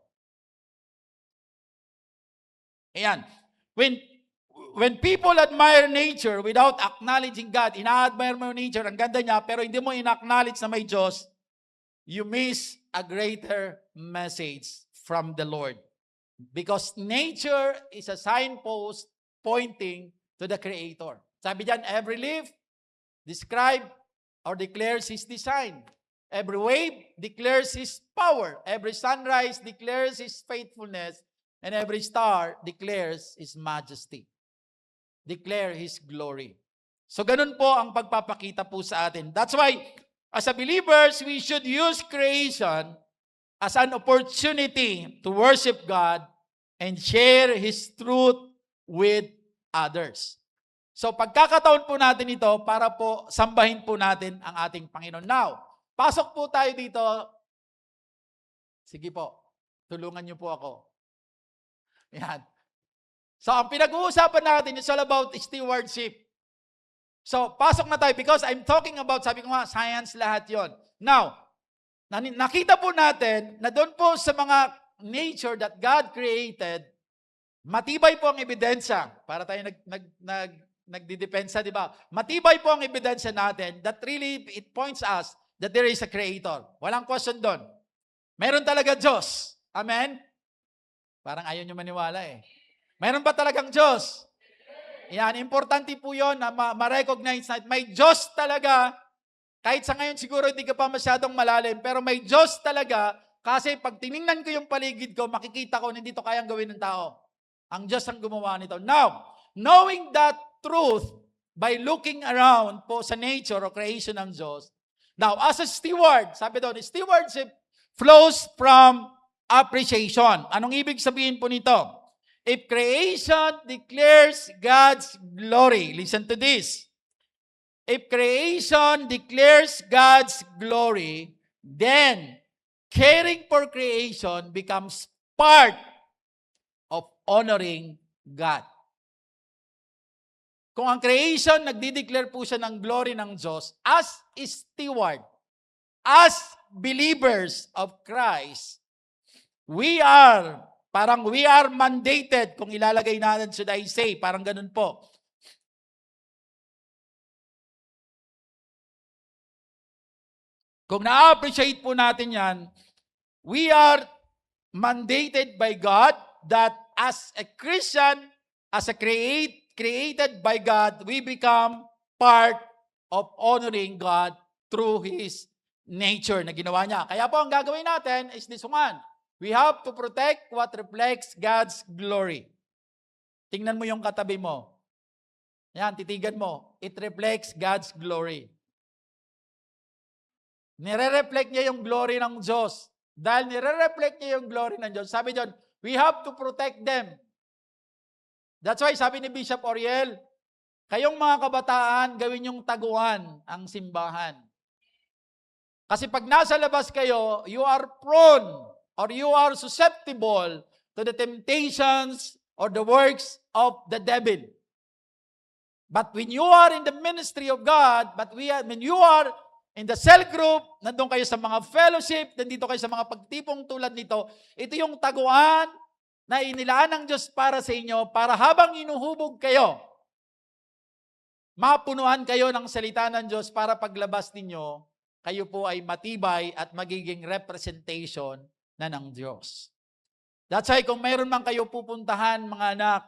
Ayan. When people admire nature without acknowledging God, ina-admire mo yung nature, ang ganda niya, pero hindi mo ina-acknowledge na may Diyos, you miss a greater message from the Lord. Because nature is a signpost pointing to the Creator. Sabi diyan, every leaf describe or declares His design. Every wave declares His power. Every sunrise declares His faithfulness. And every star declares His majesty. Declare His glory. So ganun po ang pagpapakita po sa atin. That's why, as a believers, we should use creation as an opportunity to worship God and share His truth with others. So pagkakataon po natin ito para po sambahin po natin ang ating Panginoon. Now, pasok po tayo dito. Sige po, tulungan niyo po ako. Yan. So, ang pinag-uusapan natin is all about stewardship. So, pasok na tayo because I'm talking about, sabi ko nga, science lahat yon. Now, nakita po natin na doon po sa mga nature that God created, matibay po ang ebidensya. Para tayo nagdidepensa, di ba? Matibay po ang ebidensya natin that really, it points us that there is a creator. Walang question doon. Meron talaga Diyos. Amen? Parang ayaw nyo maniwala eh. Mayroon ba talagang Diyos? Yan, importante po yun na ma-recognize na may Diyos talaga. Kahit sa ngayon siguro hindi ka pa masyadong malalim, pero may Diyos talaga kasi pag tiningnan ko yung paligid ko, makikita ko na hindi to kayang gawin ng tao. Ang Diyos ang gumawa nito. Now, knowing that truth by looking around po sa nature o creation ng Diyos, now, as a steward, sabi doon, stewardship flows from appreciation. Anong ibig sabihin po nito? If creation declares God's glory, listen to this. If creation declares God's glory, then caring for creation becomes part of honoring God. Kung ang creation, nagdi-declare po siya ng glory ng Diyos, as steward, as believers of Christ, we are mandated, kung ilalagay natin, should I say, parang ganun po. Kung na-appreciate po natin yan, we are mandated by God that as a Christian, as a created by God, we become part of honoring God through His nature na ginawa niya. Kaya po ang gagawin natin is this one. We have to protect what reflects God's glory. Tingnan mo yung katabi mo. Yan, titigan mo. It reflects God's glory. Nire-reflect niya yung glory ng Diyos. Dahil nire-reflect niya yung glory ng Diyos, sabi doon, we have to protect them. That's why sabi ni Bishop Oriel, kayong mga kabataan, gawin yung taguan ang simbahan. Kasi pag nasa labas kayo, you are prone or you are susceptible to the temptations or the works of the devil. But when you are in the ministry of God, when you are in the cell group, nandun kayo sa mga fellowship, nandito kayo sa mga pagtipong tulad nito, ito yung taguan na inilaan ng Diyos para sa inyo, para habang inuhubog kayo, mapunuan kayo ng salita ng Diyos para paglabas ninyo, kayo po ay matibay at magiging representation na ng Diyos. That's why kung mayroon man kayo pupuntahan, mga anak,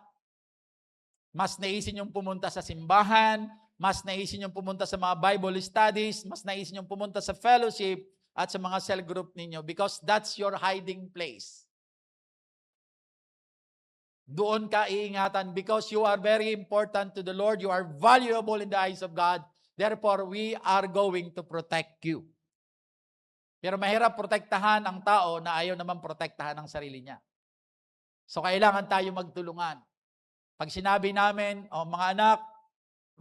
mas naisin yung pumunta sa simbahan, mas naisin yung pumunta sa mga Bible studies, mas naisin yung pumunta sa fellowship at sa mga cell group ninyo because that's your hiding place. doon ka iingatan because you are very important to the Lord. You are valuable in the eyes of God. Therefore, we are going to protect you. Pero mahirap protektahan ang tao na ayaw naman protektahan ang sarili niya. So, kailangan tayo magtulungan. Pag sinabi namin, mga anak,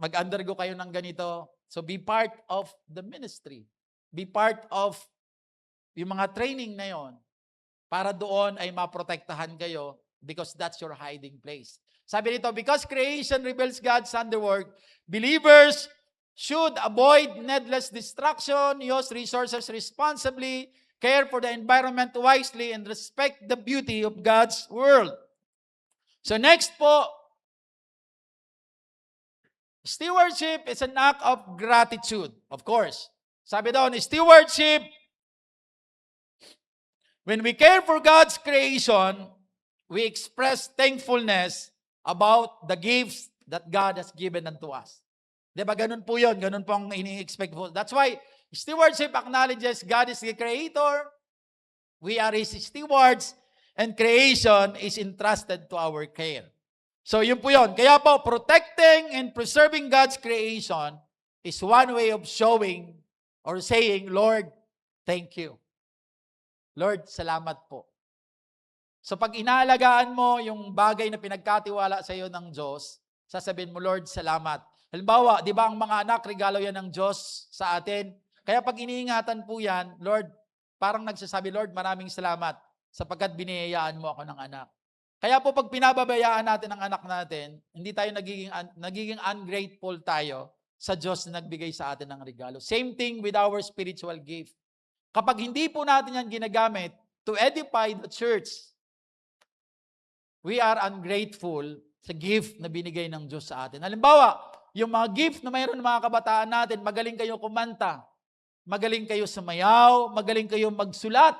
mag-undergo kayo ng ganito. So, be part of the ministry. Be part of yung mga training na yon para doon ay maprotektahan kayo because that's your hiding place. Sabi nito, because creation reveals God's handiwork, believers should avoid needless distraction, use resources responsibly, care for the environment wisely, and respect the beauty of God's world. So next po, stewardship is an act of gratitude, of course. Sabi doon, stewardship, when we care for God's creation, we express thankfulness about the gifts that God has given unto us. Diba, ganun po yun. Ganun po ang ini-expect po. That's why stewardship acknowledges God is the creator, we are His stewards, and creation is entrusted to our care. So yun po yun. Kaya po, protecting and preserving God's creation is one way of showing or saying, Lord, thank you. Lord, salamat po. So pag inaalagaan mo yung bagay na pinagkatiwala sa iyo ng Diyos, sasabihin mo, Lord, salamat. Halimbawa, di ba ang mga anak, regalo yan ng Diyos sa atin. Kaya pag iniingatan po yan, Lord, parang nagsasabi, Lord, maraming salamat sapagkat biniyayaan mo ako ng anak. Kaya po pag pinababayaan natin ang anak natin, hindi tayo nagiging ungrateful tayo sa Diyos na nagbigay sa atin ng regalo. Same thing with our spiritual gift. Kapag hindi po natin yan ginagamit to edify the church, we are ungrateful sa gift na binigay ng Diyos sa atin. Halimbawa, yung mga gift na mayroon ng mga kabataan natin, magaling kayo kumanta, magaling kayo sumayaw, magaling kayo magsulat.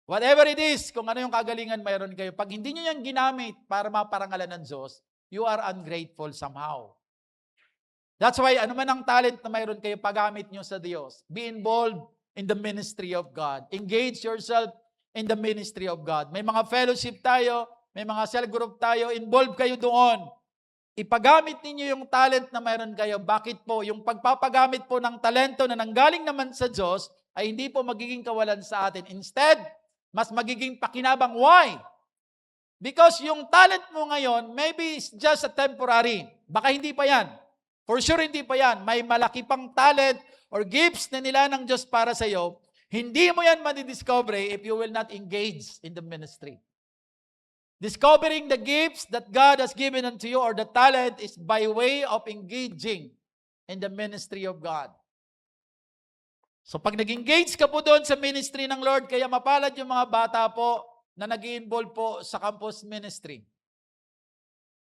Whatever it is, kung ano yung kagalingan mayroon kayo, pag hindi nyo yan ginamit para maparangalan ng Diyos, you are ungrateful somehow. That's why, ano man ang talent na mayroon kayo, paggamit nyo sa Diyos. Be involved in the ministry of God. Engage yourself in the ministry of God. May mga fellowship tayo, may mga cell group tayo, involved kayo doon. Ipagamit ninyo yung talent na mayroon kayo. Bakit po? Yung pagpapagamit po ng talento na nanggaling naman sa Diyos ay hindi po magiging kawalan sa atin. Instead, mas magiging pakinabang. Why? Because yung talent mo ngayon, maybe it's just a temporary. Baka hindi pa yan. For sure, hindi pa yan. May malaki pang talent or gifts na nila ng Diyos para sa iyo. Hindi mo yan madidiscover if you will not engage in the ministry. Discovering the gifts that God has given unto you or the talent is by way of engaging in the ministry of God. So pag nag-engage ka po doon sa ministry ng Lord, kaya mapalad yung mga bata po na nag-i-involve po sa campus ministry.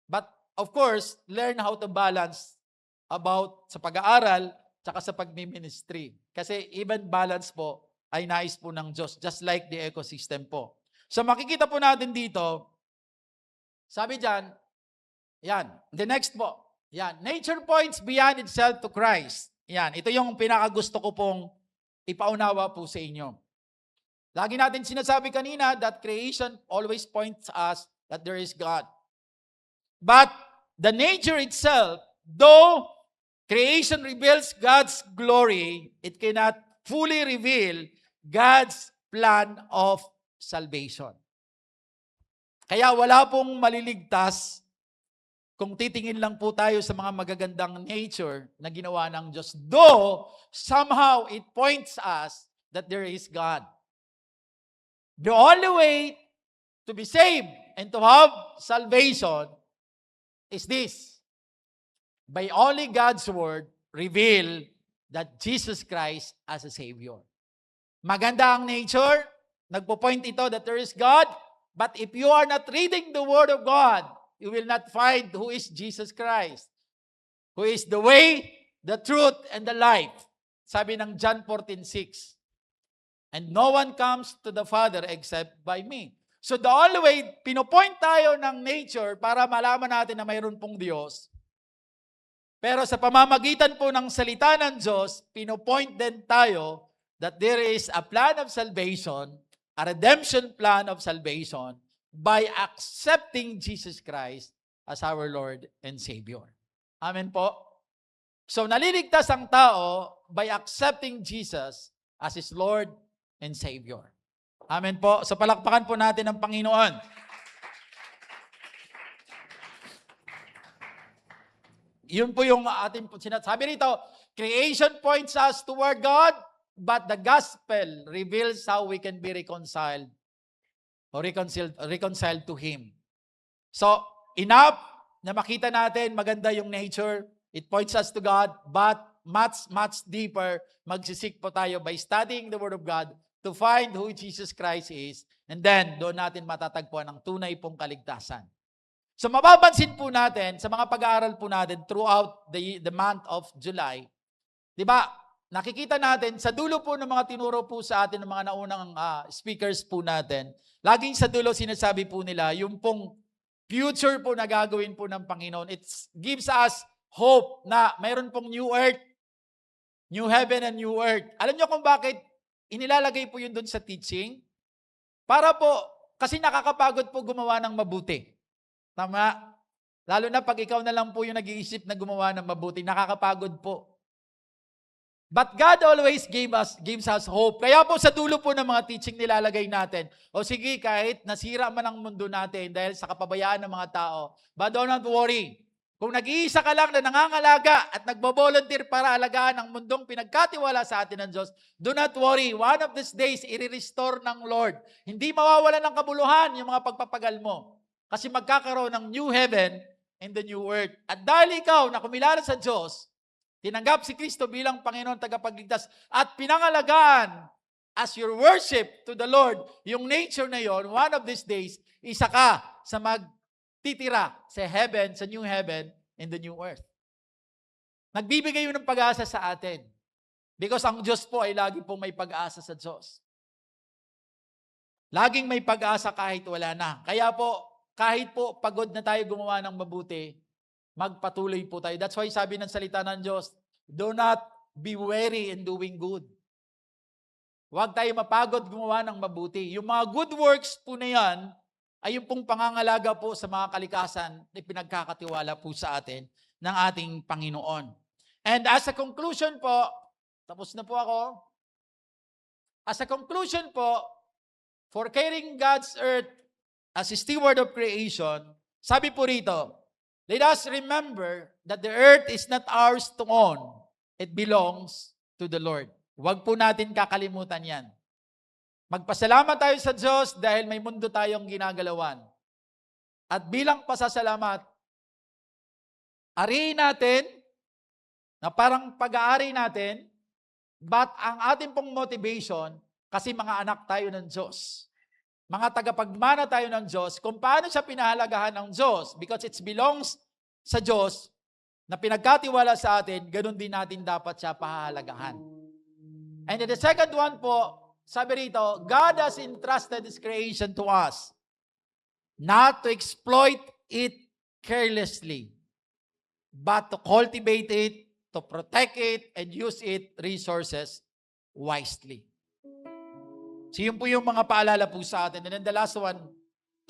But of course, learn how to balance about sa pag-aaral tsaka sa pag-ministry. Kasi even balance po ay nais po ng Diyos, just like the ecosystem po. So makikita po natin dito, sabi dyan, yan, the next po, yan, nature points beyond itself to Christ. Yan, ito yung pinakagusto ko pong ipaunawa po sa inyo. Lagi natin sinasabi kanina that creation always points us that there is God. But the nature itself, though creation reveals God's glory, it cannot fully reveal God's plan of salvation. Kaya wala pong maliligtas kung titingin lang po tayo sa mga magagandang nature na ginawa ng Diyos. Though, somehow it points us that there is God. The only way to be saved and to have salvation is this. By only God's word reveal that Jesus Christ as a Savior. Maganda ang nature, nagpo-point ito that there is God, but if you are not reading the Word of God, you will not find who is Jesus Christ, who is the way, the truth, and the life. Sabi ng John 14:6. And no one comes to the Father except by me. So the only way, pinopoint tayo ng nature para malaman natin na mayroon pong Diyos. Pero sa pamamagitan po ng salita ng Diyos, pinopoint din tayo that there is a plan of salvation, a redemption plan of salvation, by accepting Jesus Christ as our Lord and Savior. Amen po? So, naliligtas ang tao by accepting Jesus as his Lord and Savior. Amen po? So, palakpakan po natin ang Panginoon. Yun po yung ating sinasabi rito, creation points us toward God, but the gospel reveals how we can be reconciled or reconciled to Him. So, enough na makita natin maganda yung nature. It points us to God, but much deeper, magsisik po tayo by studying the Word of God to find who Jesus Christ is, and then doon natin matatagpuan ang tunay pong kaligtasan. So mapapansin po natin sa mga pag-aaral po natin throughout the month of July, di ba, nakikita natin sa dulo po ng mga tinuro po sa atin ng mga naunang speakers po natin, laging sa dulo sinasabi po nila, yung pong future po na gagawin po ng Panginoon, it gives us hope na mayroon pong new earth, new heaven and new earth. Alam niyo kung bakit inilalagay po yun doon sa teaching? Para po, kasi nakakapagod po gumawa ng mabuti. Tama? Lalo na pag ikaw na lang po yung nag-iisip na gumawa ng mabuti, nakakapagod po. But God always gives us hope. Kaya po sa dulo po ng mga teaching nilalagay natin, o sige, kahit nasira man ang mundo natin dahil sa kapabayaan ng mga tao, but do not worry. Kung nag-iisa ka lang na nangangalaga at nagbo-volunteer para alagaan ang mundong pinagkatiwala sa atin ng Diyos, do not worry. One of these days, i-restore ng Lord. Hindi mawawalan ng kabuluhan yung mga pagpapagal mo. Kasi magkakaroon ng new heaven and the new earth. At dahil ikaw na kumilala sa Diyos, tinanggap si Kristo bilang Panginoon tagapagligtas at pinangalagaan as your worship to the Lord, yung nature na yon, one of these days, isa ka sa magtitira sa heaven, sa new heaven and the new earth. Nagbibigay yun ng pag-asa sa atin. Because ang Diyos po ay lagi pong may pag-asa sa Diyos. Laging may pag-asa kahit wala na. Kaya po, kahit po pagod na tayo gumawa ng mabuti, magpatuloy po tayo. That's why sabi ng salita ng Diyos, do not be weary in doing good. Huwag tayo mapagod gumawa ng mabuti. Yung mga good works po na yan, ay yung pong pangangalaga po sa mga kalikasan na pinagkakatiwala po sa atin ng ating Panginoon. And as a conclusion po, tapos na po ako. As a conclusion po, for carrying God's earth as a steward of creation, sabi po rito, let us remember that the earth is not ours to own. It belongs to the Lord. Huwag po natin kakalimutan yan. Magpasalamat tayo sa Diyos dahil may mundo tayong ginagalawan. At bilang pasasalamat, ariin natin na parang pag-aari natin, but ang ating pong motivation, kasi mga anak tayo ng Diyos. Mga tagapagmana tayo ng Diyos, kung paano siya pinahalagahan ng Diyos, because it belongs sa Diyos na pinagkatiwala sa atin, ganun din natin dapat siya pahalagahan. And then the second one po, sabi rito, God has entrusted His creation to us, not to exploit it carelessly, but to cultivate it, to protect it, and use its resources wisely. So yun po yung mga paalala po sa atin. And then the last one,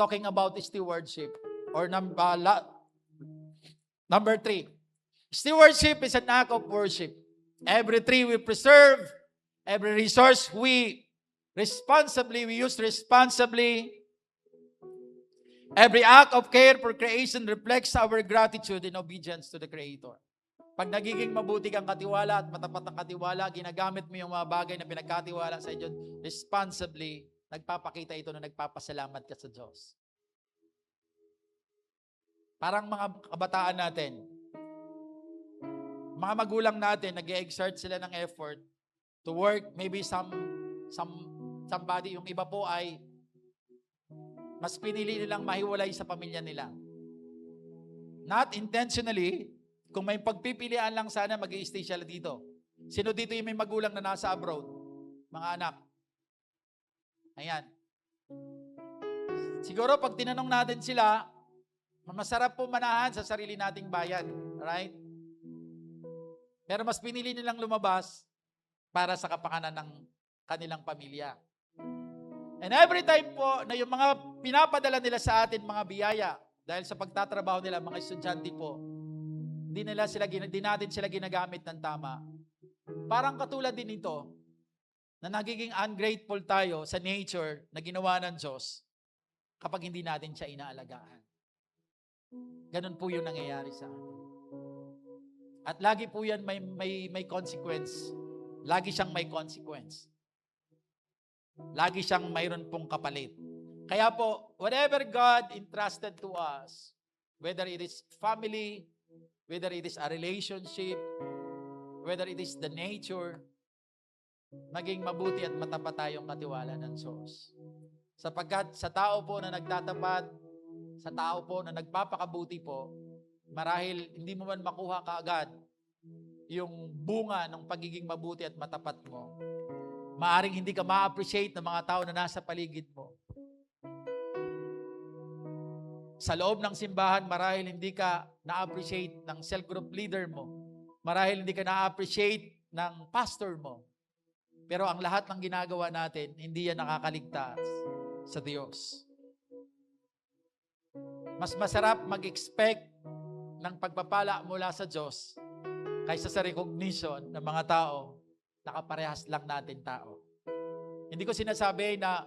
talking about stewardship. Or number 3. Stewardship is an act of worship. Every tree we preserve, every resource we use responsibly. Every act of care for creation reflects our gratitude and obedience to the Creator. Pag nagiging mabuti kang katiwala at matapat ang katiwala, ginagamit mo yung mga bagay na pinagkatiwala sa inyo responsibly, nagpapakita ito na nagpapasalamat ka sa Diyos. Parang mga kabataan natin, mga magulang natin, nag-exert sila ng effort to work, maybe somebody, yung iba po ay mas pinili nilang mahiwalay sa pamilya nila. Not intentionally. Kung may pagpipilian lang sana, mag-i-stay sila dito. Sino dito yung may magulang na nasa abroad? Mga anak. Ayan. Siguro pag tinanong natin sila, masarap po manahan sa sarili nating bayan. Right? Pero mas pinili nilang lumabas para sa kapakanan ng kanilang pamilya. And every time po na yung mga pinapadala nila sa atin, mga biyaya, dahil sa pagtatrabaho nila, mga estudyante po, di natin sila ginagamit ng tama. Parang katulad din ito, na nagiging ungrateful tayo sa nature na ginawa ng Diyos kapag hindi natin siya inaalagaan. Ganun po yung nangyayari sa atin. At lagi po yan may consequence. Lagi siyang may consequence. Lagi siyang mayroon pong kapalit. Kaya po, whatever God entrusted to us, whether it is family, whether it is a relationship, whether it is the nature, maging mabuti at matapat tayong katiwala ng Diyos. Sapagkat sa tao po na nagtatapat, sa tao po na nagpapakabuti po, marahil hindi mo man makuha kaagad yung bunga ng pagiging mabuti at matapat mo. Maaring hindi ka ma-appreciate ng mga tao na nasa paligid mo. Sa loob ng simbahan, marahil hindi ka na-appreciate ng cell group leader mo. Marahil hindi ka na-appreciate ng pastor mo. Pero ang lahat ng ginagawa natin, hindi yan nakakaligtas sa Diyos. Mas masarap mag-expect ng pagpapala mula sa Diyos kaysa sa recognition ng mga tao na kaparehas lang natin tao. Hindi ko sinasabi na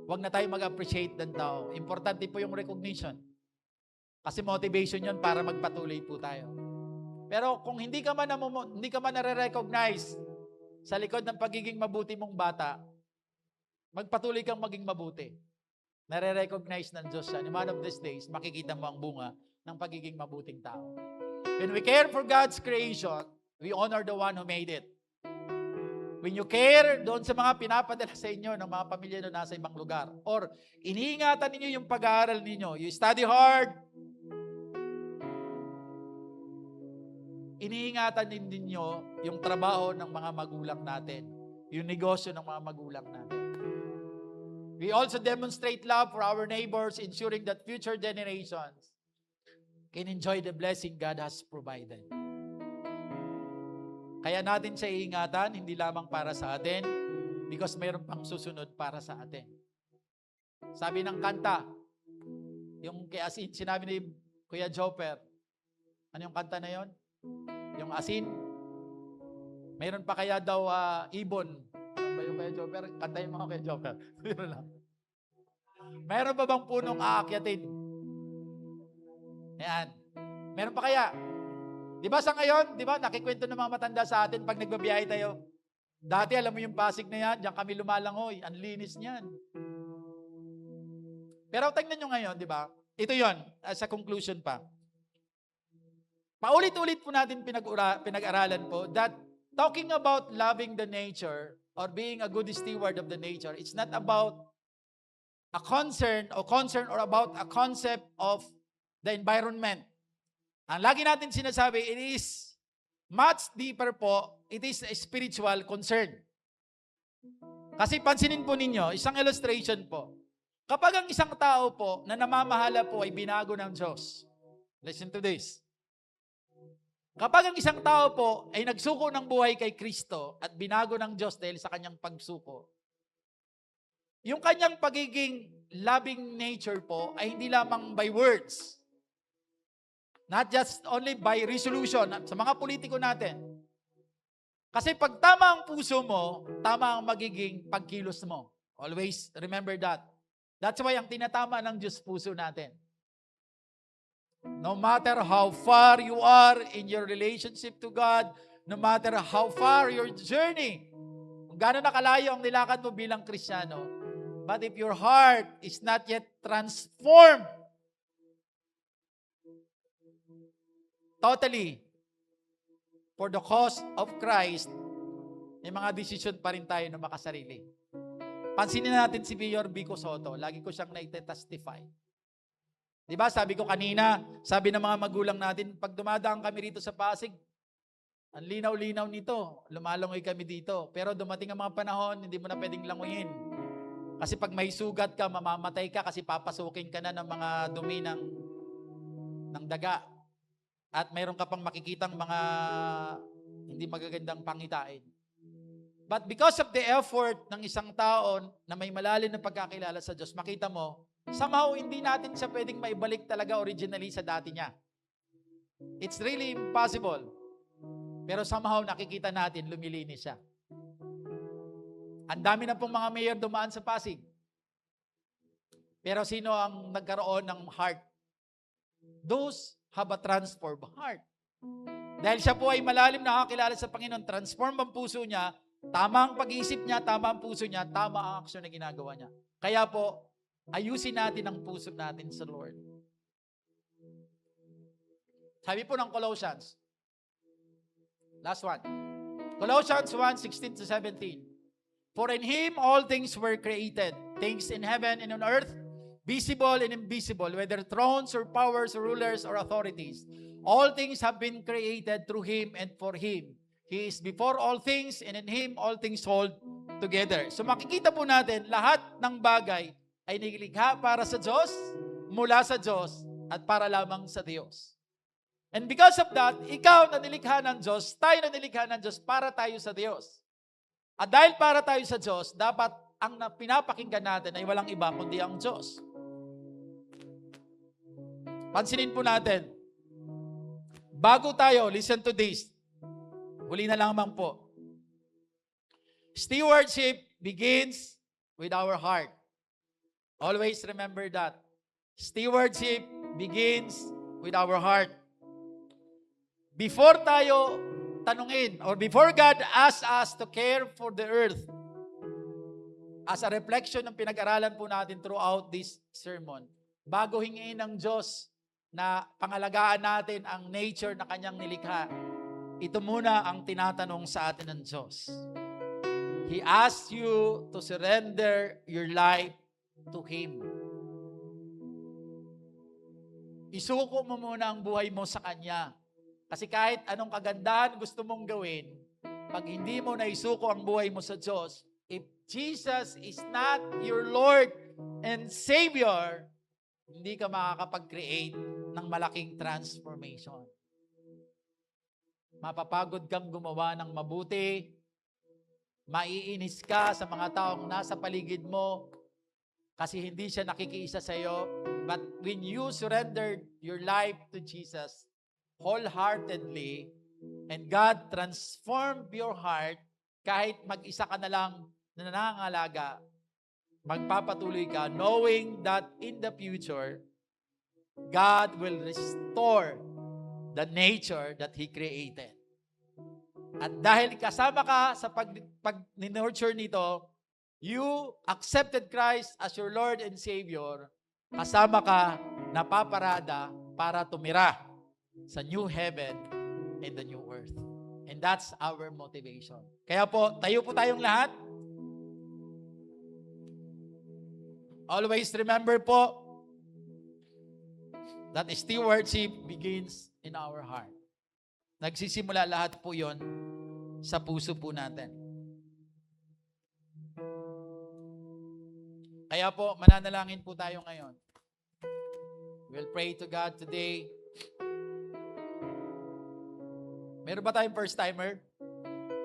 huwag na tayo mag-appreciate ng tao. Importante po yung recognition. Kasi motivation yun para magpatuloy po tayo. Pero kung hindi ka man nare-recognize sa likod ng pagiging mabuti mong bata, magpatuloy kang maging mabuti. Nare-recognize ng Diyos yan. In one of these days, makikita mo ang bunga ng pagiging mabuting tao. When we care for God's creation, we honor the one who made it. When you care doon sa mga pinapadala sa inyo ng mga pamilya na nasa ibang lugar, or iniingatan ninyo yung pag-aaral ninyo, you study hard, iniingatan din ninyo yung trabaho ng mga magulang natin, yung negosyo ng mga magulang natin. We also demonstrate love for our neighbors, ensuring that future generations can enjoy the blessing God has provided. Kaya natin siya iingatan, hindi lamang para sa atin, because mayroon pang susunod para sa atin. Sabi ng kanta, yung kay Asin, sinabi ni Kuya Joper, ano yung kanta na yon? Yung asin. Mayroon pa kaya daw ibon. Ano ba yung Kuya Joper? Kantayin mo Kuya Joper. Mayroon pa bang punong aakyatin? Yan. Meron pa kaya? Di ba sa ngayon, di ba, nakikwento ng mga matanda sa atin pag nagbabiyahe tayo. Dati, alam mo yung Pasig na yan, diyan kami lumalangoy. Ang linis niyan. Pero tingnan nyo ngayon, di ba? Ito yon sa conclusion pa. Paulit-ulit po natin pinag-aralan po that talking about loving the nature or being a good steward of the nature, it's not about a concern or about a concept of the environment. Ang lagi natin sinasabi, it is much deeper po, it is a spiritual concern. Kasi pansinin po ninyo, isang illustration po. Kapag ang isang tao po na namamahala po ay binago ng Diyos, listen to this. Kapag ang isang tao po ay nagsuko ng buhay kay Kristo at binago ng Diyos dahil sa kanyang pagsuko, yung kanyang pagiging loving nature po ay hindi lamang by words, not just only by resolution sa mga politiko natin. Kasi pag tama ang puso mo, tama ang magiging pagkilos mo. Always remember that. That's why ang tinatama ng Diyos puso natin. No matter how far you are in your relationship to God, no matter how far your journey, kung gaano nakalayo ang nilakad mo bilang Kristiyano, but if your heart is not yet transformed totally for the cause of Christ, may mga desisyon pa rin tayo na makasarili. Pansinin natin si Mayor Vico Soto. Lagi ko siyang naite-testify. Di ba, sabi ko kanina, sabi ng mga magulang natin, pag dumadaan kami rito sa Pasig, ang linaw-linaw nito, lumalangoy kami dito. Pero dumating ang mga panahon, hindi mo na pwedeng langoyin. Kasi pag may sugat ka, mamamatay ka kasi papasukin ka na ng mga dumi ng daga. At mayroon ka pang makikitang mga hindi magagandang pangitain. But because of the effort ng isang tao na may malalim na pagkakilala sa Diyos, makita mo, somehow hindi natin siya pwedeng maibalik talaga originally sa dati niya. It's really impossible. Pero somehow nakikita natin, lumilinis siya. Ang dami na pong mga mayor dumaan sa Pasig. Pero sino ang nagkaroon ng heart? Those have a transformed heart. Dahil siya po ay malalim na nakakilala sa Panginoon, transform ang puso niya, tama ang pag-iisip niya, tama ang puso niya, tama ang aksyon na ginagawa niya. Kaya po, ayusin natin ang puso natin sa Lord. Sabi po ng Colossians, last one, Colossians 1:16-17. For in Him all things were created, things in heaven and on earth, visible and invisible, whether thrones or powers or rulers or authorities. All things have been created through Him and for Him. He is before all things, and in Him all things hold together. So makikita po natin, lahat ng bagay ay nilikha para sa Diyos, mula sa Diyos, at para lamang sa Diyos. And because of that, ikaw na nilikha ng Diyos, tayo na nilikha ng Diyos para tayo sa Diyos. At dahil para tayo sa Diyos, dapat ang pinapakinggan natin ay walang iba kundi ang Diyos. Pansinin po natin, bago tayo, listen to this. Huli na lamang po. Stewardship begins with our heart. Always remember that. Stewardship begins with our heart. Before tayo tanungin, or before God asks us to care for the earth, as a reflection ng pinag-aralan po natin throughout this sermon, bago hingin ng Diyos na pangalagaan natin ang nature na Kanyang nilikha, ito muna ang tinatanong sa atin ng Diyos. He asks you to surrender your life to Him. Isuko mo muna ang buhay mo sa Kanya. Kasi kahit anong kagandahan gusto mong gawin, pag hindi mo na isuko ang buhay mo sa Diyos, if Jesus is not your Lord and Savior, hindi ka makakapag-create ng malaking transformation. Mapapagod kang gumawa ng mabuti, maiinis ka sa mga taong nasa paligid mo kasi hindi siya nakikiisa sa iyo. But when you surrendered your life to Jesus wholeheartedly and God transformed your heart, kahit mag-isa ka na lang na nangangalaga, magpapatuloy ka knowing that in the future, God will restore the nature that He created. At dahil kasama ka sa pag-nurture nito, you accepted Christ as your Lord and Savior, kasama ka napaparada para tumira sa new heaven and the new earth. And that's our motivation. Kaya po, tayo po tayong lahat. Always remember po that stewardship begins in our heart. Nagsisimula lahat po yon sa puso po natin. Kaya po, mananalangin po tayo ngayon. We'll pray to God today. Meron ba tayong first timer?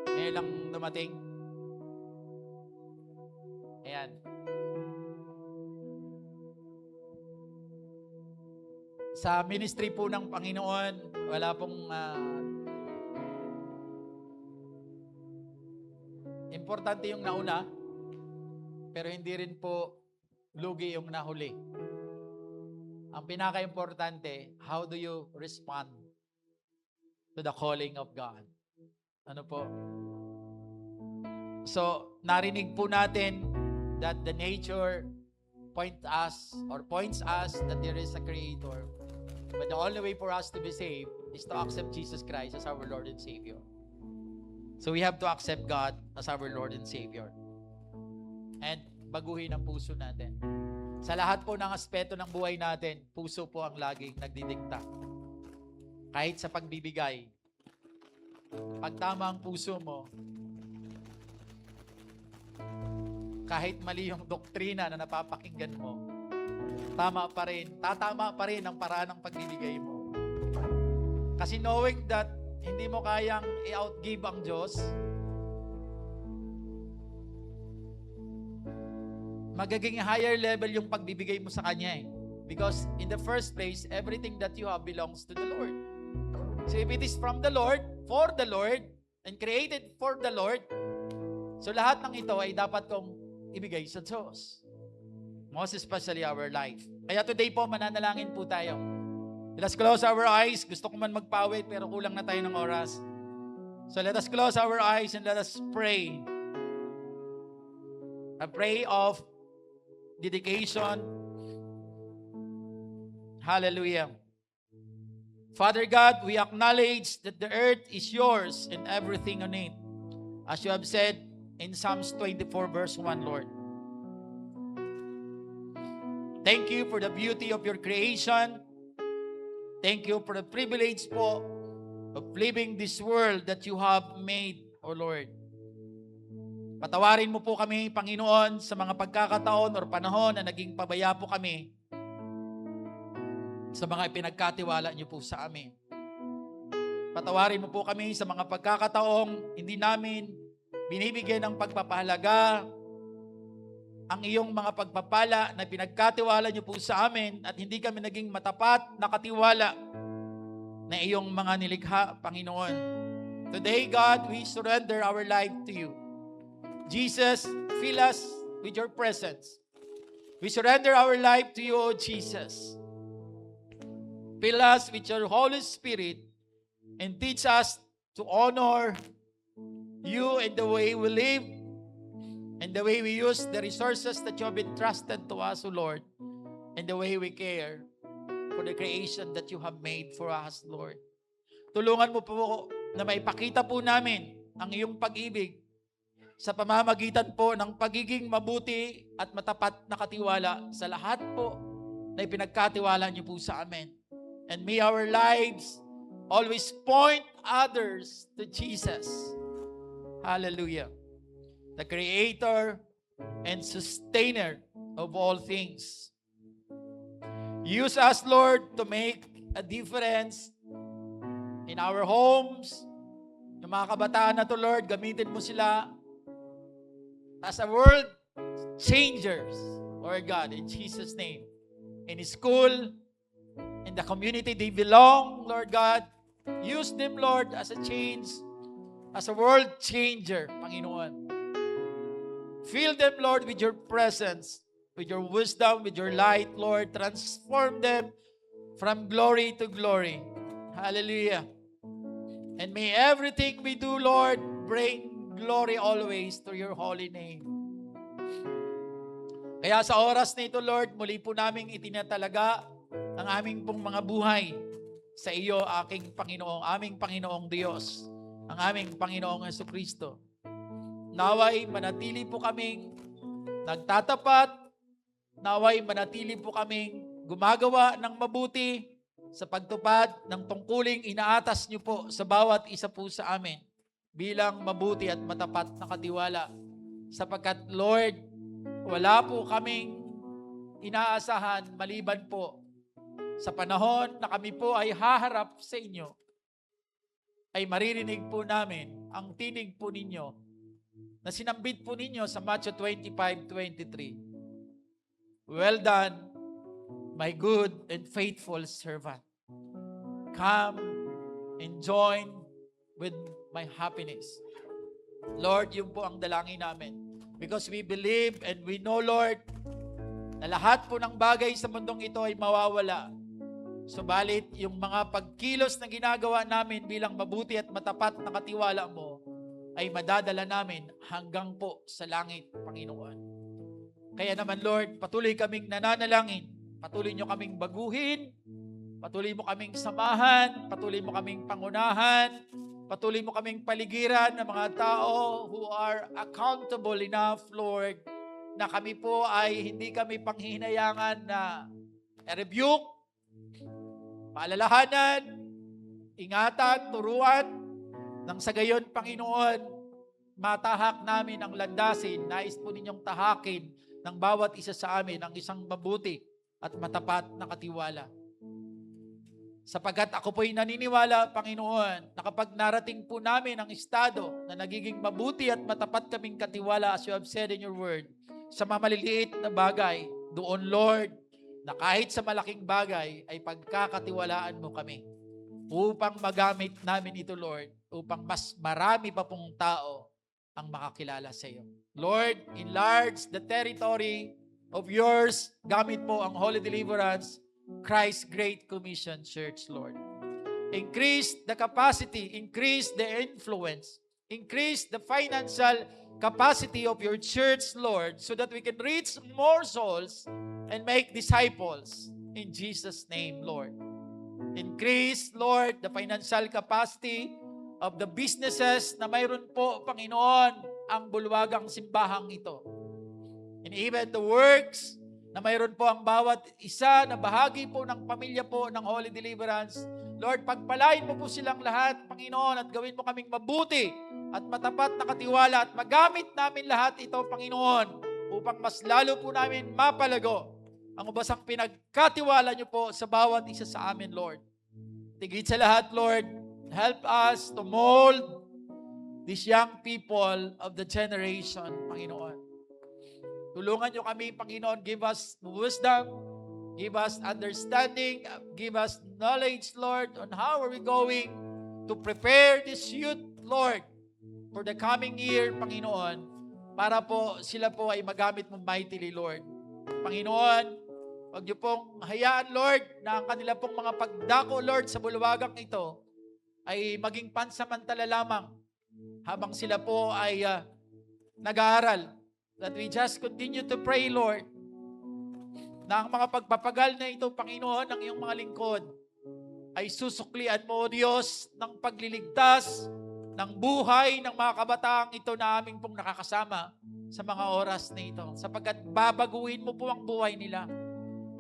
Ngayon lang dumating. Ayan. Sa ministry po ng Panginoon, wala pong importante yung nauna, pero hindi rin po lugi yung nahuli. Ang pinaka-importante, how do you respond to the calling of God? Ano po? So, narinig po natin that the nature points us that there is a Creator. But the only way for us to be saved is to accept Jesus Christ as our Lord and Savior. So we have to accept God as our Lord and Savior. And baguhin ang puso natin. Sa lahat po ng aspeto ng buhay natin, puso po ang laging nagdidikta. Kahit sa pagbibigay, pag tama ang puso mo, kahit mali yung doktrina na napapakinggan mo, tatama pa rin ang paraan ng pagbibigay mo. Kasi knowing that hindi mo kayang i-outgive ang Diyos, magiging higher level yung pagbibigay mo sa Kanya eh. Because in the first place, everything that you have belongs to the Lord. So if it is from the Lord, for the Lord, and created for the Lord, so lahat ng ito ay dapat kong ibigay sa Diyos. Most especially our life. Kaya today po, mananalangin po tayo. Let us close our eyes. Gusto ko man magpawit, pero kulang na tayo ng oras. So let us close our eyes and let us pray. A prayer of dedication. Hallelujah. Father God, we acknowledge that the earth is yours and everything on it. As you have said in Psalms 24 verse 1, Lord. Thank you for the beauty of your creation. Thank you for the privilege po of living this world that you have made, O Lord. Patawarin mo po kami, Panginoon, sa mga pagkakataon o panahon na naging pabaya po kami sa mga ipinagkatiwala niyo po sa amin. Patawarin mo po kami sa mga pagkakataong hindi namin binibigyan ng pagpapahalaga ang iyong mga pagpapala na pinagkatiwala niyo po sa amin at hindi kami naging matapat na katiwala na iyong mga nilikha, Panginoon. Today, God, we surrender our life to you. Jesus, fill us with your presence. We surrender our life to you, O Jesus. Fill us with your Holy Spirit and teach us to honor you in the way we live and the way we use the resources that you have entrusted to us, O Lord, and the way we care for the creation that you have made for us, Lord. Tulungan mo po na maipakita po namin ang iyong pag-ibig sa pamamagitan po ng pagiging mabuti at matapat na katiwala sa lahat po na ipinagkatiwala niyo po sa amin. And may our lives always point others to Jesus. Hallelujah. The Creator and Sustainer of all things. Use us, Lord, to make a difference in our homes. Yung mga kabataan na to, Lord, gamitin mo sila as a world changers, Lord God, in Jesus' name. In school, in the community they belong, Lord God, use them, Lord, as a change, as a world changer, Panginoon. Fill them, Lord, with your presence, with your wisdom, with your light, Lord. Transform them from glory to glory. Hallelujah. And may everything we do, Lord, bring glory always to your holy name. Kaya sa oras nito, Lord, muli po naming itinatalaga ang aming pong mga buhay sa iyo, aking Panginoong, aming Panginoong Diyos, ang aming Panginoong Jesucristo. Naway manatili po kaming nagtatapat, naway manatili po kaming gumagawa ng mabuti sa pagtupad ng tungkuling inaatas niyo po sa bawat isa po sa amin bilang mabuti at matapat na katiwala. Sapagkat, Lord, wala po kaming inaasahan maliban po sa panahon na kami po ay haharap sa inyo, ay maririnig po namin ang tinig po ninyo na sinambit po ninyo sa Matthew 25:23. Well done, my good and faithful servant. Come and join with my happiness. Lord, yun po ang dalangin namin. Because we believe and we know, Lord, na lahat po ng bagay sa mundong ito ay mawawala. Subalit, yung mga pagkilos na ginagawa namin bilang mabuti at matapat na katiwala mo, ay madadala namin hanggang po sa langit, Panginoon. Kaya naman, Lord, patuloy kaming nananalangin, patuloy nyo kaming baguhin, patuloy mo kaming samahan, patuloy mo kaming pangunahan, patuloy mo kaming paligiran ng mga tao who are accountable enough, Lord, na kami po ay hindi kami panghihinayangan na rebuke, paalalahanan, ingatan, turuan, nang sa gayon, Panginoon, matahak namin ang landasin, nais po ninyong tahakin ng bawat isa sa amin ang isang mabuti at matapat na katiwala. Sapagkat ako po'y naniniwala, Panginoon, na kapag narating po namin ang estado na nagiging mabuti at matapat kaming katiwala as you have said in your word, sa mga maliliit na bagay, doon, Lord, na kahit sa malaking bagay, ay pagkakatiwalaan mo kami upang magamit namin ito, Lord, upang mas marami pa pong tao ang makakilala sa iyo. Lord, enlarge the territory of yours. Gamit po ang Holy Deliverance, Christ Great Commission Church, Lord. Increase the capacity, increase the influence, increase the financial capacity of your church, Lord, so that we can reach more souls and make disciples. In Jesus' name, Lord. Increase, Lord, the financial capacity of the businesses na mayroon po, Panginoon, ang bulwagang simbahang ito. And even the works na mayroon po ang bawat isa na bahagi po ng pamilya po ng Holy Deliverance. Lord, pagpalain mo po silang lahat, Panginoon, at gawin mo kaming mabuti at matapat na katiwala at magamit namin lahat ito, Panginoon, upang mas lalo po namin mapalago ang ubasang pinagkatiwala niyo po sa bawat isa sa amin, Lord. Tigit sa lahat, Lord, help us to mold these young people of the generation, Panginoon. Tulungan niyo kami, Panginoon. Give us wisdom, give us understanding, give us knowledge, Lord, on how are we going to prepare this youth, Lord, for the coming year, Panginoon, para po sila po ay magamit mo mightily, Lord. Panginoon, huwag niyo pong hayaan, Lord, na ang kanila pong mga pagdako, Lord, sa bulwagang ito ay maging pansamantala lamang habang sila po ay nag-aaral. That we just continue to pray, Lord, na ang mga pagpapagal na ito, Panginoon, ng iyong mga lingkod ay susuklian mo, Diyos, ng pagliligtas ng buhay ng mga kabataang ito na aming pong nakakasama sa mga oras na ito. Sapagkat babaguhin mo po ang buhay nila.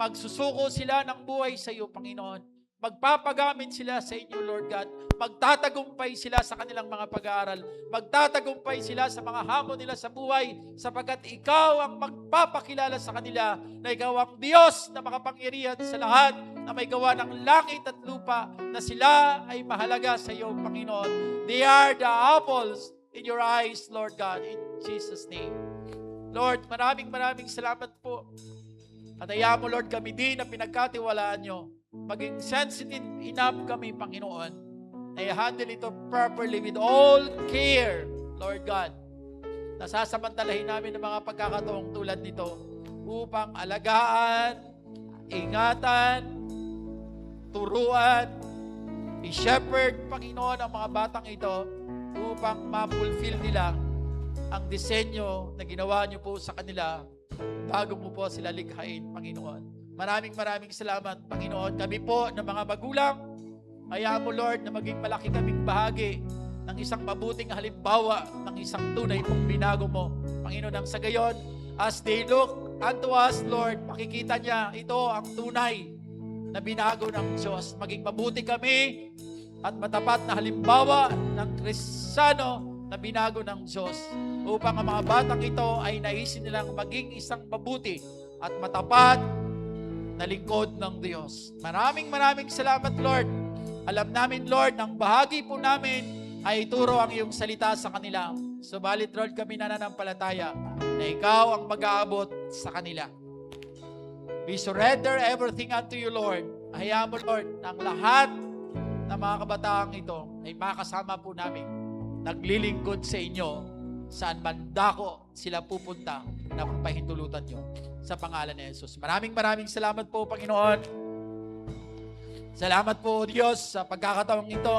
Magsusuko sila ng buhay sa iyo, Panginoon. Magpapagamit sila sa inyo, Lord God. Magtatagumpay sila sa kanilang mga pag-aaral. Magtatagumpay sila sa mga hamon nila sa buhay sapagkat ikaw ang magpapakilala sa kanila na ikaw ang Diyos na makapangyarihan sa lahat, na may gawa ng langit at lupa, na sila ay mahalaga sa iyo, Panginoon. They are the apples in your eyes, Lord God, in Jesus' name. Lord, maraming salamat po. At hayaan mo, Lord, kami din na pinagkatiwalaan nyo. Maging sensitive enough kami, Panginoon, na i-handle ito properly with all care, Lord God. Nasasamantalahin namin ang mga pagkakataong tulad nito upang alagaan, ingatan, turuan, i-shepherd, Panginoon, ang mga batang ito upang ma-fulfill nila ang disenyo na ginawa niyo po sa kanila bago mo po sila likhain, Panginoon. Maraming salamat, Panginoon. Kami po ng mga magulang, hayaan mo, Lord, na maging malaki kaming bahagi ng isang mabuting halimbawa ng isang tunay mong binago mo, Panginoon. Ang sa gayon, as they look unto us, Lord, makikita niya ito ang tunay na binago ng Diyos. Maging mabuti kami at matapat na halimbawa ng Kristiyano na binago ng Diyos upang ang mga batang ito ay naisin nilang maging isang mabuti at matapat na lingkod ng Diyos. Maraming salamat, Lord. Alam namin, Lord, ang bahagi po namin ay ituro ang iyong salita sa kanila. Subalit, Lord, kami nananampalataya na ikaw ang mag-aabot sa kanila. We surrender everything unto you, Lord. Hayaan mo, Lord, na ang lahat ng mga kabataang ito ay makasama po namin naglilingkod sa inyo saan man dako sila pupunta na pahintulutan nyo sa pangalan ni Jesus. Maraming salamat po, Panginoon. Salamat po, Diyos, sa pagkakataong ito.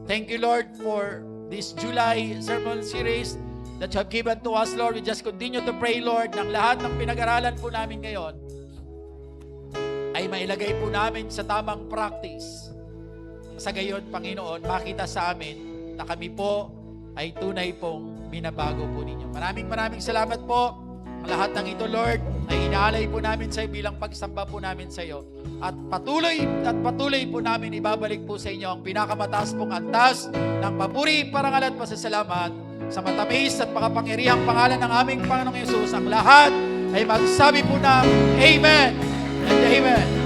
Thank you, Lord, for this July sermon series that you have given to us, Lord. We just continue to pray, Lord, ng lahat ng pinag-aralan po namin ngayon ay mailagay po namin sa tamang practice. Sa gayon, Panginoon, makita sa amin na kami po ay tunay pong binabago po ninyo. Maraming salamat po. Ang lahat ng ito, Lord, ay inaalay po namin sa iyo bilang pagsamba po namin sa iyo. At patuloy po namin ibabalik po sa inyo ang pinakamataas pong antas ng papuri, parangal at pasasalamat sa matamis at makapangyarihang pangalan ng aming Panginoong Yesus. Ang lahat ay magsabi po ng Amen and Amen.